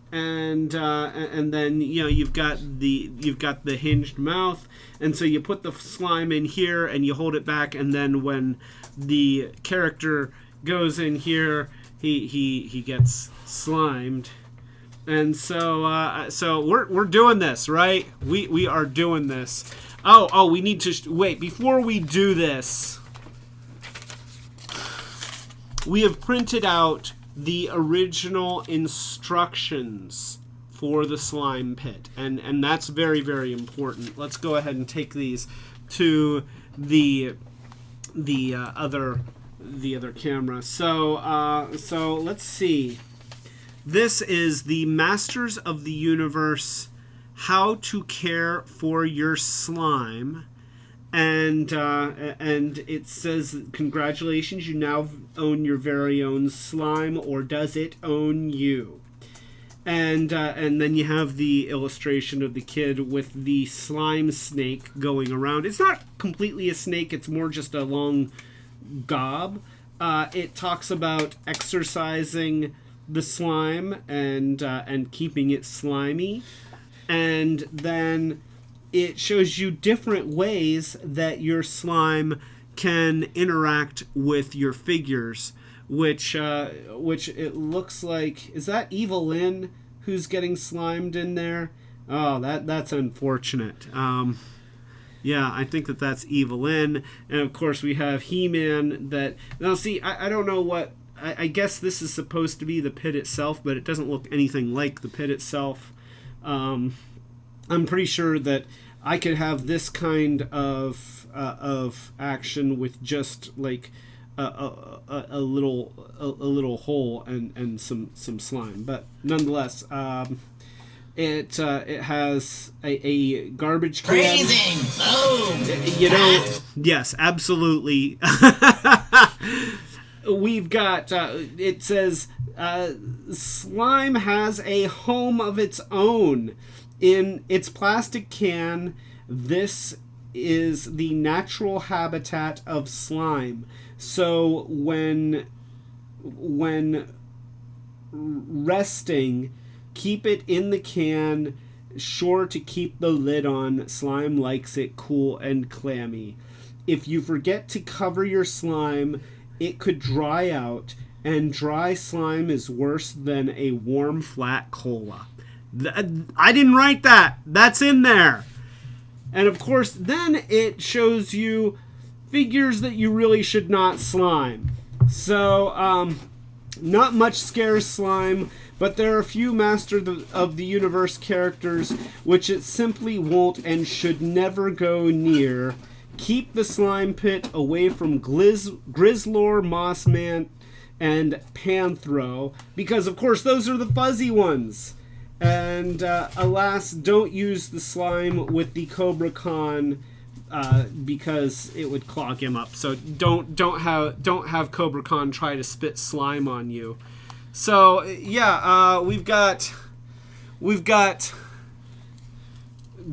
And then you've got the hinged mouth, and so you put the slime in here and you hold it back, and then when the character goes in here, he gets slimed. And so we're doing this, right? We are doing this. Oh, we need to wait before we do this. We have printed out the original instructions for the slime pit, and that's very, very important. Let's go ahead and take these to the other camera. So let's see. This is the Masters of the Universe: How to Care for Your Slime. And it says, congratulations, you now own your very own slime, or does it own you? And then you have the illustration of the kid with the slime snake going around. It's not completely a snake, it's more just a long gob. It talks about exercising the slime and keeping it slimy. And then it shows you different ways that your slime can interact with your figures, which it looks like, is that Evil Lyn who's getting slimed in there? Oh, that's unfortunate. Yeah, I think that's Evil Lyn. And of course we have He-Man that, now see, I don't know what, I guess this is supposed to be the pit itself, but it doesn't look anything like the pit itself. I'm pretty sure that I could have this kind of action with just like a little hole and some slime, but nonetheless, it has a garbage can. Praising! Boom! Yes, absolutely. We've got it says slime has a home of its own. In its plastic can, this is the natural habitat of slime. So when resting, keep it in the can, sure to keep the lid on. Slime likes it cool and clammy. If you forget to cover your slime, it could dry out, and dry slime is worse than a warm, flat cola. I didn't write that. That's in there. And of course, then it shows you figures that you really should not slime. So, not much scares slime, but there are a few Master of the Universe characters which it simply won't and should never go near. Keep the slime pit away from Grizzlor, Mossman, and Panthro, because of course those are the fuzzy ones. And alas, don't use the slime with the Cobra Khan because it would clog him up. So don't have Cobra Khan try to spit slime on you. So yeah, we've got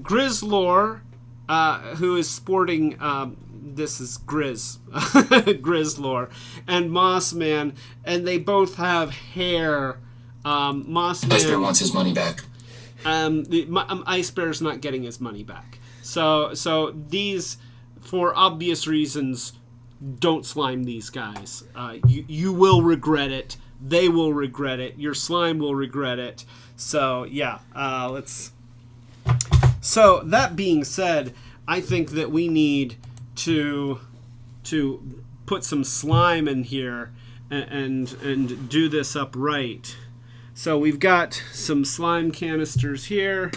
Grizzlor, who is sporting this is Grizzlor, and Mossman, and they both have hair. Mossman, Ice Bear wants his money back. Ice Bear's not getting his money back. So these, for obvious reasons, don't slime these guys. You will regret it. They will regret it. Your slime will regret it. So yeah, let's. So that being said, I think that we need to put some slime in here and do this up right. So we've got some slime canisters here,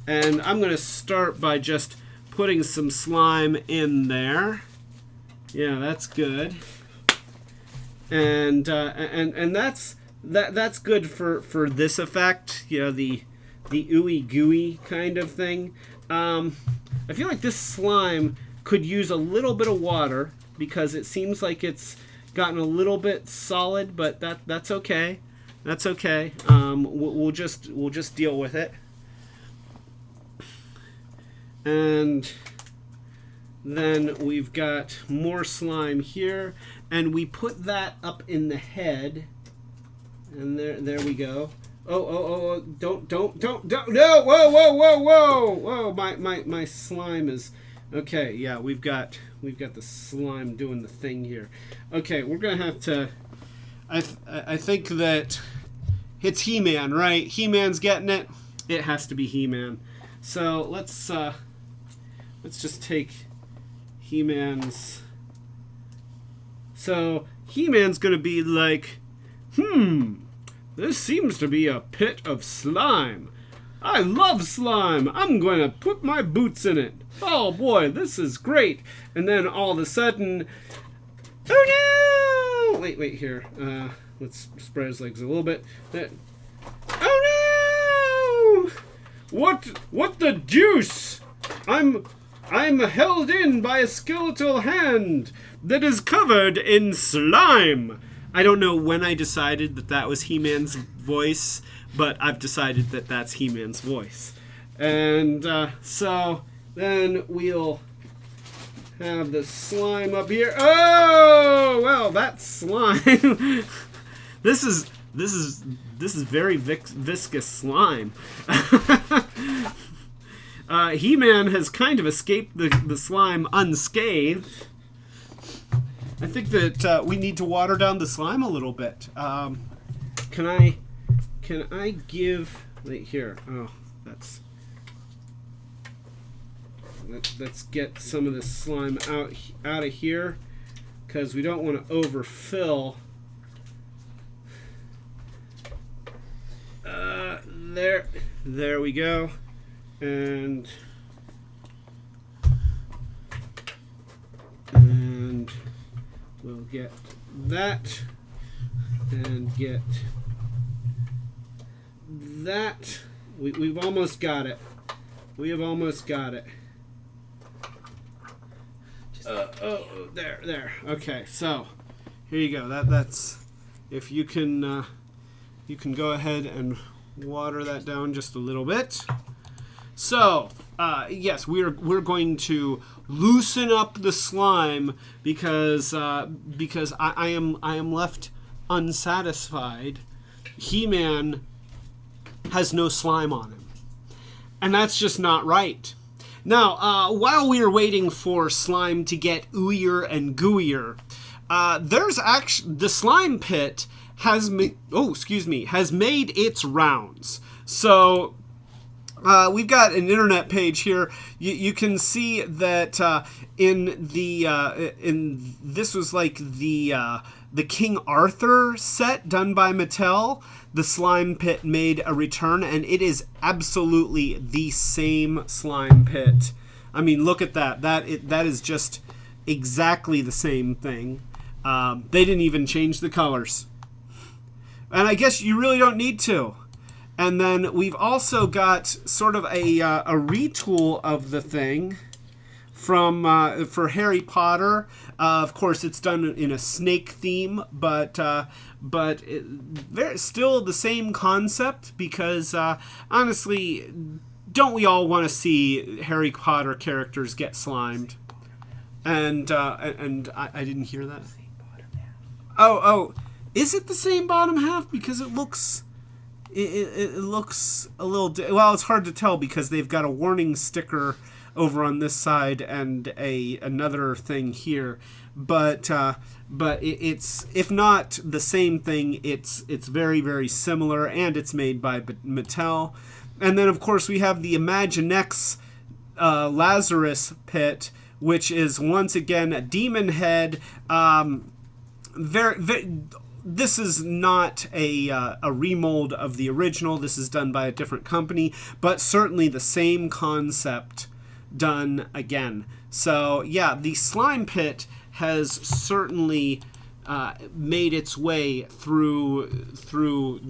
and I'm going to start by just putting some slime in there. Yeah, that's good. And that's good for this effect, you know, the ooey gooey kind of thing. I feel like this slime could use a little bit of water because it seems like it's gotten a little bit solid, but that's okay. That's okay. We'll just deal with it. And then we've got more slime here, and we put that up in the head. And there we go. Oh! Don't! No! Whoa! My slime is okay. Yeah, we've got the slime doing the thing here. Okay, we're gonna have to. I think that it's He-Man, right? He-Man's getting it. It has to be He-Man. So let's just take He-Man's. So He-Man's gonna be like, this seems to be a pit of slime. I love slime. I'm going to put my boots in it. Oh boy, this is great. And then all of a sudden, oh no! Wait here. Let's spread his legs a little bit. Oh no! What the deuce? I'm held in by a skeletal hand that is covered in slime. I don't know when I decided that was He-Man's voice, but I've decided that that's He-Man's voice. And so then we'll have the slime up here. Oh, well, that's slime. This is very viscous slime. He-Man has kind of escaped the slime unscathed. I think that we need to water down the slime a little bit. Can I give? Wait here. Oh, let's get some of this slime out of here, because we don't want to overfill. There we go, and we'll get that, and get that. We've almost got it. We have almost got it. There. Okay, so here you go. That's if you can go ahead and water that down just a little bit. So yes, we're going to loosen up the slime because I am left unsatisfied. He-Man has no slime on him, and that's just not right. Now, while we are waiting for slime to get ooier and gooier, there's actually the slime pit has made its rounds. So we've got an internet page here. You can see that this was like the King Arthur set done by Mattel. The slime pit made a return, and it is absolutely the same slime pit. I mean, look at that. That is just exactly the same thing. They didn't even change the colors, and I guess you really don't need to. And then we've also got sort of a retool of the thing for Harry Potter. Of course, it's done in a snake theme, but still the same concept because honestly, don't we all want to see Harry Potter characters get slimed? And I didn't hear that. Oh, is it the same bottom half? Because it looks. It looks a little... well, it's hard to tell because they've got a warning sticker over on this side and another thing here. But it's, if not the same thing, it's very, very similar, and it's made by Mattel. And then, of course, we have the Imaginext Lazarus Pit, which is, once again, a demon head. This is not a remold of the original. This is done by a different company, but certainly the same concept done again. So yeah, the slime pit has certainly made its way through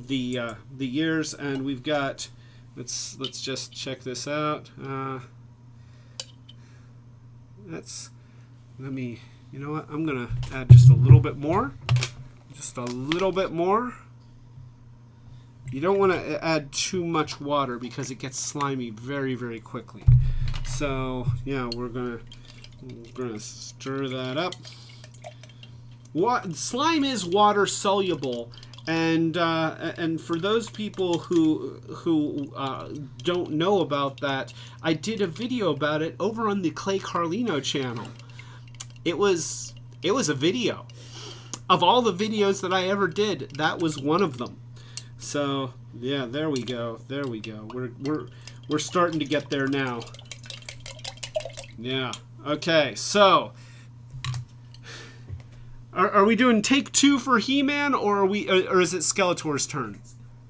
the years, and we've got. Let's just check this out. You know what? I'm gonna add just a little bit more. Just a little bit more. You don't want to add too much water because it gets slimy very, very quickly. So yeah, we're gonna stir that up. Slime is water soluble, and for those people who don't know about that, I did a video about it over on the Clay Carlino channel. It was a video. Of all the videos that I ever did, that was one of them. So yeah, there we go. There we go. We're starting to get there now. Yeah. Okay. So, are we doing take 2 for He-Man, or or is it Skeletor's turn?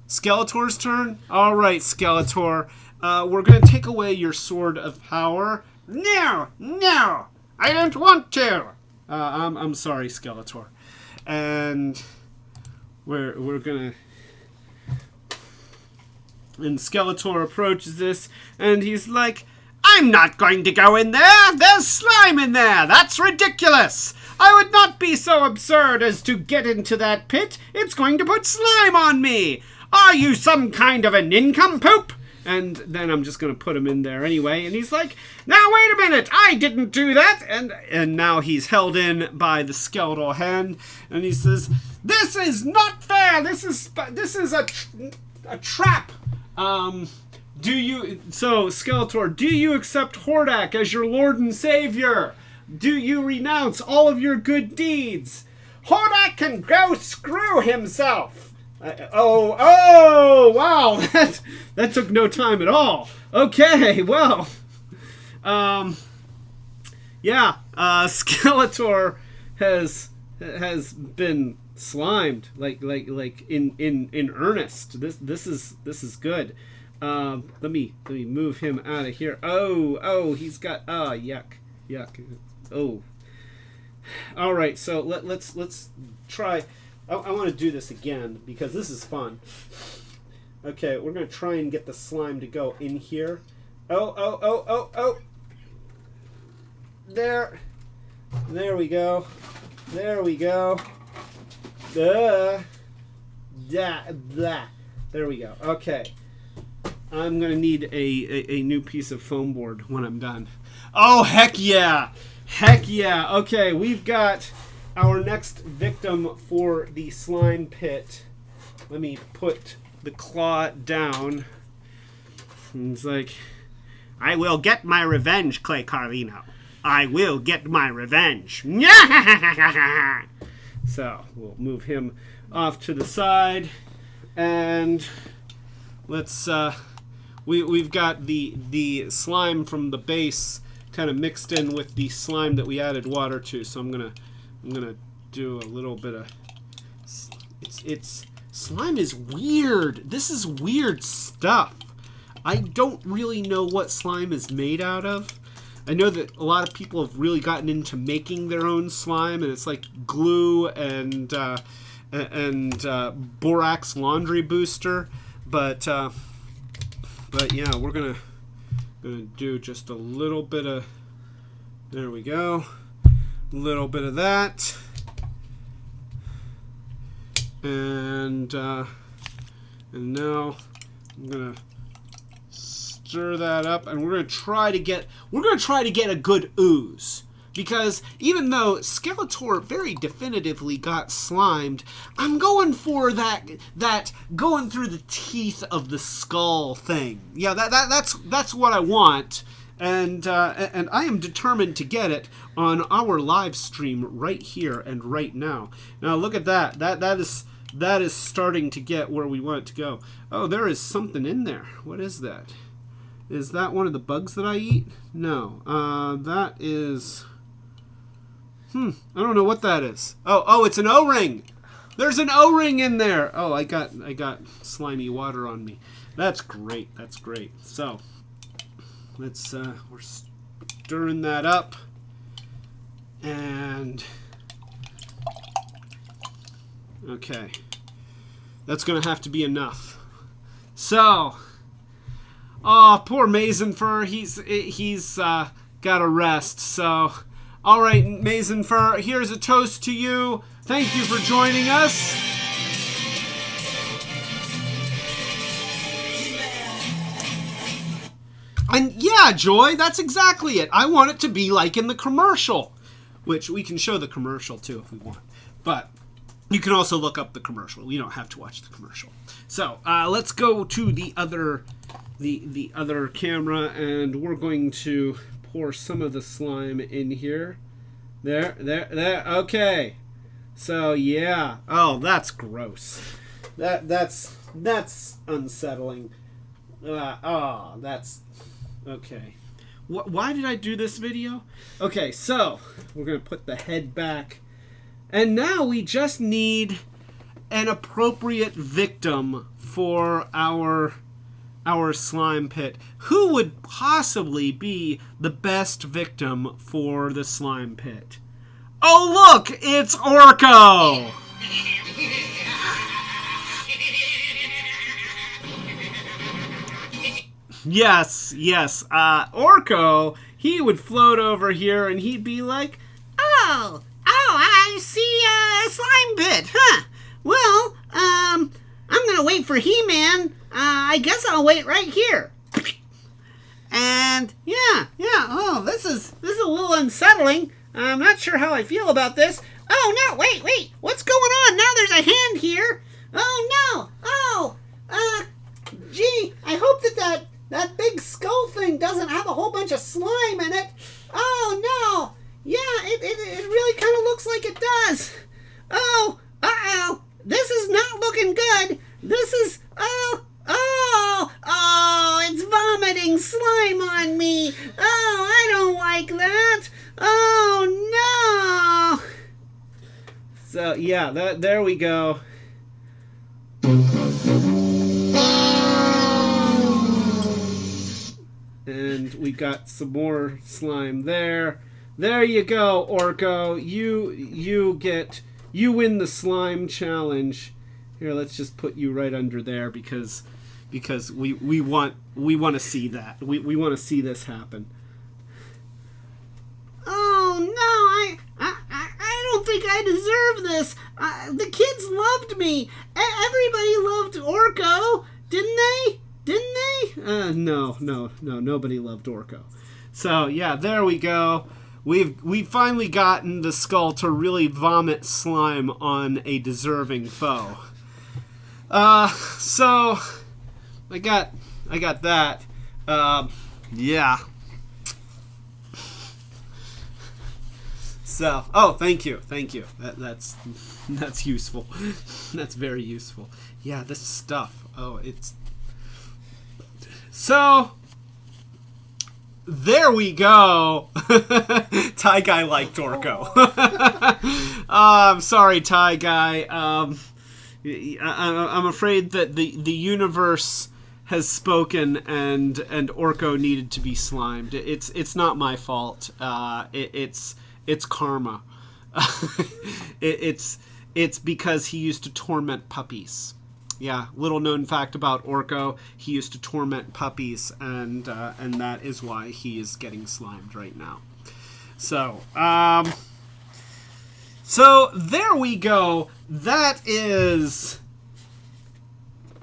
Skeletor's turn. All right, Skeletor. We're gonna take away your sword of power. No, I don't want to. I'm sorry, Skeletor. And we're gonna. And Skeletor approaches this, and he's like, "I'm not going to go in there! There's slime in there! That's ridiculous! I would not be so absurd as to get into that pit! It's going to put slime on me! Are you some kind of a nincompoop?" And then I'm just going to put him in there anyway. And he's like, "Now wait a minute, I didn't do that." And now he's held in by the skeletal hand. And he says, "This is not fair. This is a trap. Skeletor, do you accept Hordak as your Lord and Savior? Do you renounce all of your good deeds? Hordak can go screw himself." Wow, that took no time at all. Okay, well, Skeletor has been slimed like in earnest. This is good. Let me move him out of here. Oh, he's got yuck. Oh, all right. So let's try. I want to do this again because this is fun. Okay, we're going to try and get the slime to go in here. Oh. There we go. There we go. There we go. Okay. I'm going to need a new piece of foam board when I'm done. Oh, heck yeah! Heck yeah! Okay, we've got our next victim for the slime pit. Let me put the claw down. And it's like, I will get my revenge, Clay Carlino. I will get my revenge. So, we'll move him off to the side. And let's, we've got the slime from the base kind of mixed in with the slime that we added water to. So I'm gonna do a little bit of, slime is weird. This is weird stuff. I don't really know what slime is made out of. I know that a lot of people have really gotten into making their own slime, and it's like glue and borax laundry booster. But yeah, we're gonna do just a little bit of. There we go. A little bit of that, and now I'm gonna stir that up, and we're gonna try to get a good ooze, because even though Skeletor very definitively got slimed, I'm going for that going through the teeth of the skull thing. Yeah, that's what I want, and I am determined to get it on our live stream right here and right now. Now look at that. That is starting to get where we want it to go. Oh, there is something in there. What is that? Is that one of the bugs that I eat? No. That is... I don't know what that is. Oh, it's an O-ring! There's an O-ring in there! Oh, I got slimy water on me. That's great. That's great. So, let's, we're stirring that up. And... okay. That's gonna have to be enough. So... oh, poor Mason Fur. He's got to rest. So, all right, Mason Fur. Here's a toast to you. Thank you for joining us. And yeah, Joy, that's exactly it. I want it to be like in the commercial, which we can show the commercial too if we want. But you can also look up the commercial. You don't have to watch the commercial. So let's go to the other camera, and we're going to pour some of the slime in here. There. Okay. So yeah. Oh, that's gross. That's unsettling. That's okay. Why did I do this video? Okay, so we're gonna put the head back, and now we just need an appropriate victim for our slime pit. Who would possibly be the best victim for the slime pit? Oh, look! It's Orko! Yes. Orko, he would float over here and he'd be like, Oh, I see a slime pit, huh? Well, I'm gonna wait for He-Man. I guess I'll wait right here. And yeah. Oh, this is a little unsettling. I'm not sure how I feel about this. Oh no, wait. What's going on? Now there's a hand here. Oh no. Oh, gee, I hope that big skull thing doesn't have a whole bunch of slime in it. Oh no. Yeah, it really kind of looks like it does. Oh, uh-oh. This is not looking good. This is, oh, it's vomiting slime on me. Oh, I don't like that. Oh, no. So, yeah, there we go. And we got some more slime there. There you go, Orko. You win the slime challenge. Here, let's just put you right under there because we want to see that. We want to see this happen. Oh no, I don't think I deserve this. The kids loved me. Everybody loved Orko, didn't they? Didn't they? No, nobody loved Orko. So, yeah, there we go. We've finally gotten the skull to really vomit slime on a deserving foe. So I got that. Yeah. So, thank you. That's useful. That's very useful. Yeah, this stuff. It's so. There we go. Tie Guy liked Orko. I'm sorry, Tie Guy. I'm afraid that the universe has spoken, and Orko needed to be slimed. It's not my fault. It's karma. It's because he used to torment puppies. Yeah, little known fact about Orko, he used to torment puppies, and that is why he is getting slimed right now. So, so there we go. That is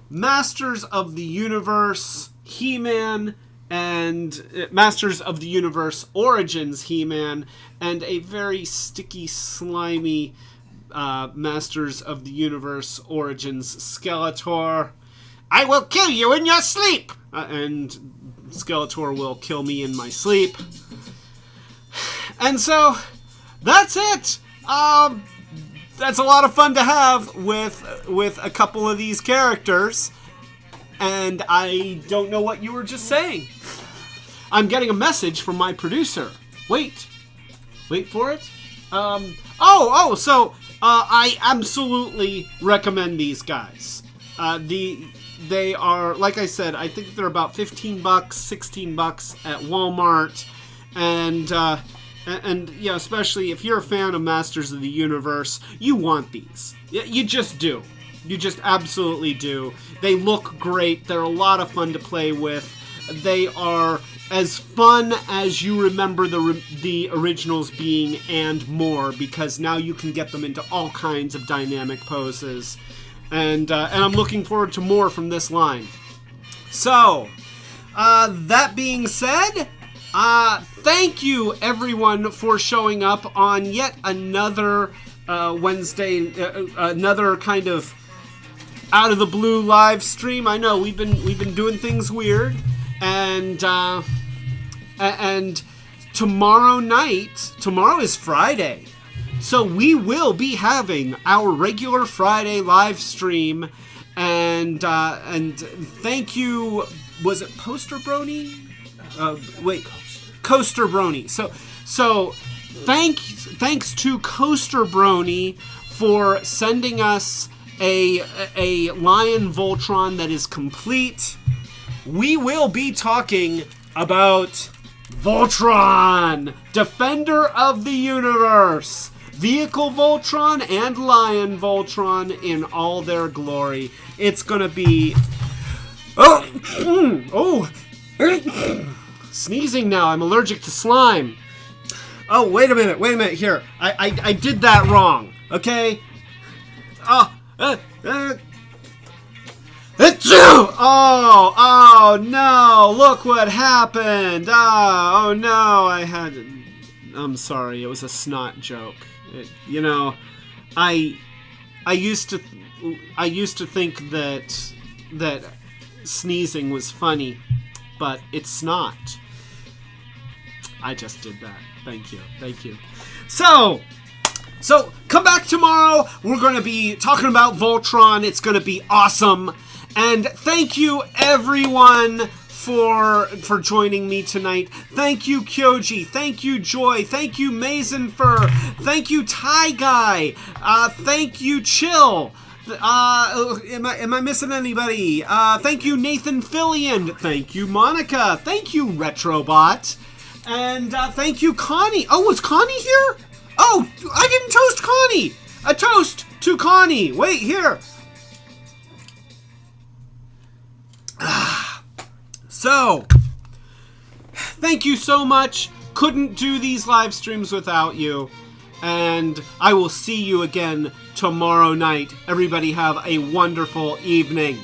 Masters of the Universe He-Man and Masters of the Universe Origins He-Man, and a very sticky, slimy Masters of the Universe Origins Skeletor. I will kill you in your sleep! And Skeletor will kill me in my sleep. And so, that's it! That's a lot of fun to have with a couple of these characters. And I don't know what you were just saying. I'm getting a message from my producer. Wait for it. So I absolutely recommend these guys. They are, like I said, I think they're about $15, $16 at Walmart, and yeah, especially if you're a fan of Masters of the Universe, you want these. You just do. You just absolutely do. They look great. They're a lot of fun to play with. They are as fun as you remember the originals being, and more, because now you can get them into all kinds of dynamic poses. And I'm looking forward to more from this line. So, that being said, thank you everyone for showing up on yet another Wednesday, another kind of out of the blue live stream. I know we've been doing things weird, and tomorrow is Friday, so we will be having our regular Friday live stream, and thank you. Was it Poster Brony? Coaster Brony. So thanks to Coaster Brony for sending us a Lion Voltron that is complete. We will be talking about Voltron, Defender of the Universe, Vehicle Voltron, and Lion Voltron in all their glory. It's gonna be... Sneezing now. I'm allergic to slime. Oh, wait a minute. Here. I did that wrong. Okay? Oh no, look what happened. Oh no, I'm sorry, it was a snot joke. I used to think that sneezing was funny, but it's not. I just did that. Thank you. So come back tomorrow. We're going to be talking about Voltron. It's going to be awesome. And thank you everyone for joining me tonight. Thank you, Kyoji. Thank you, Joy. Thank you, Mason Fur. Thank you, Tie Guy. Thank you, Chill. Am I missing anybody? Thank you, Nathan Fillion. Thank you, Monica. Thank you, Retrobot. And thank you, Connie. Oh, was Connie here? Oh, I didn't toast Connie. A toast to Connie. Wait, here. So, thank you so much. Couldn't do these live streams without you. And I will see you again tomorrow night. Everybody have a wonderful evening.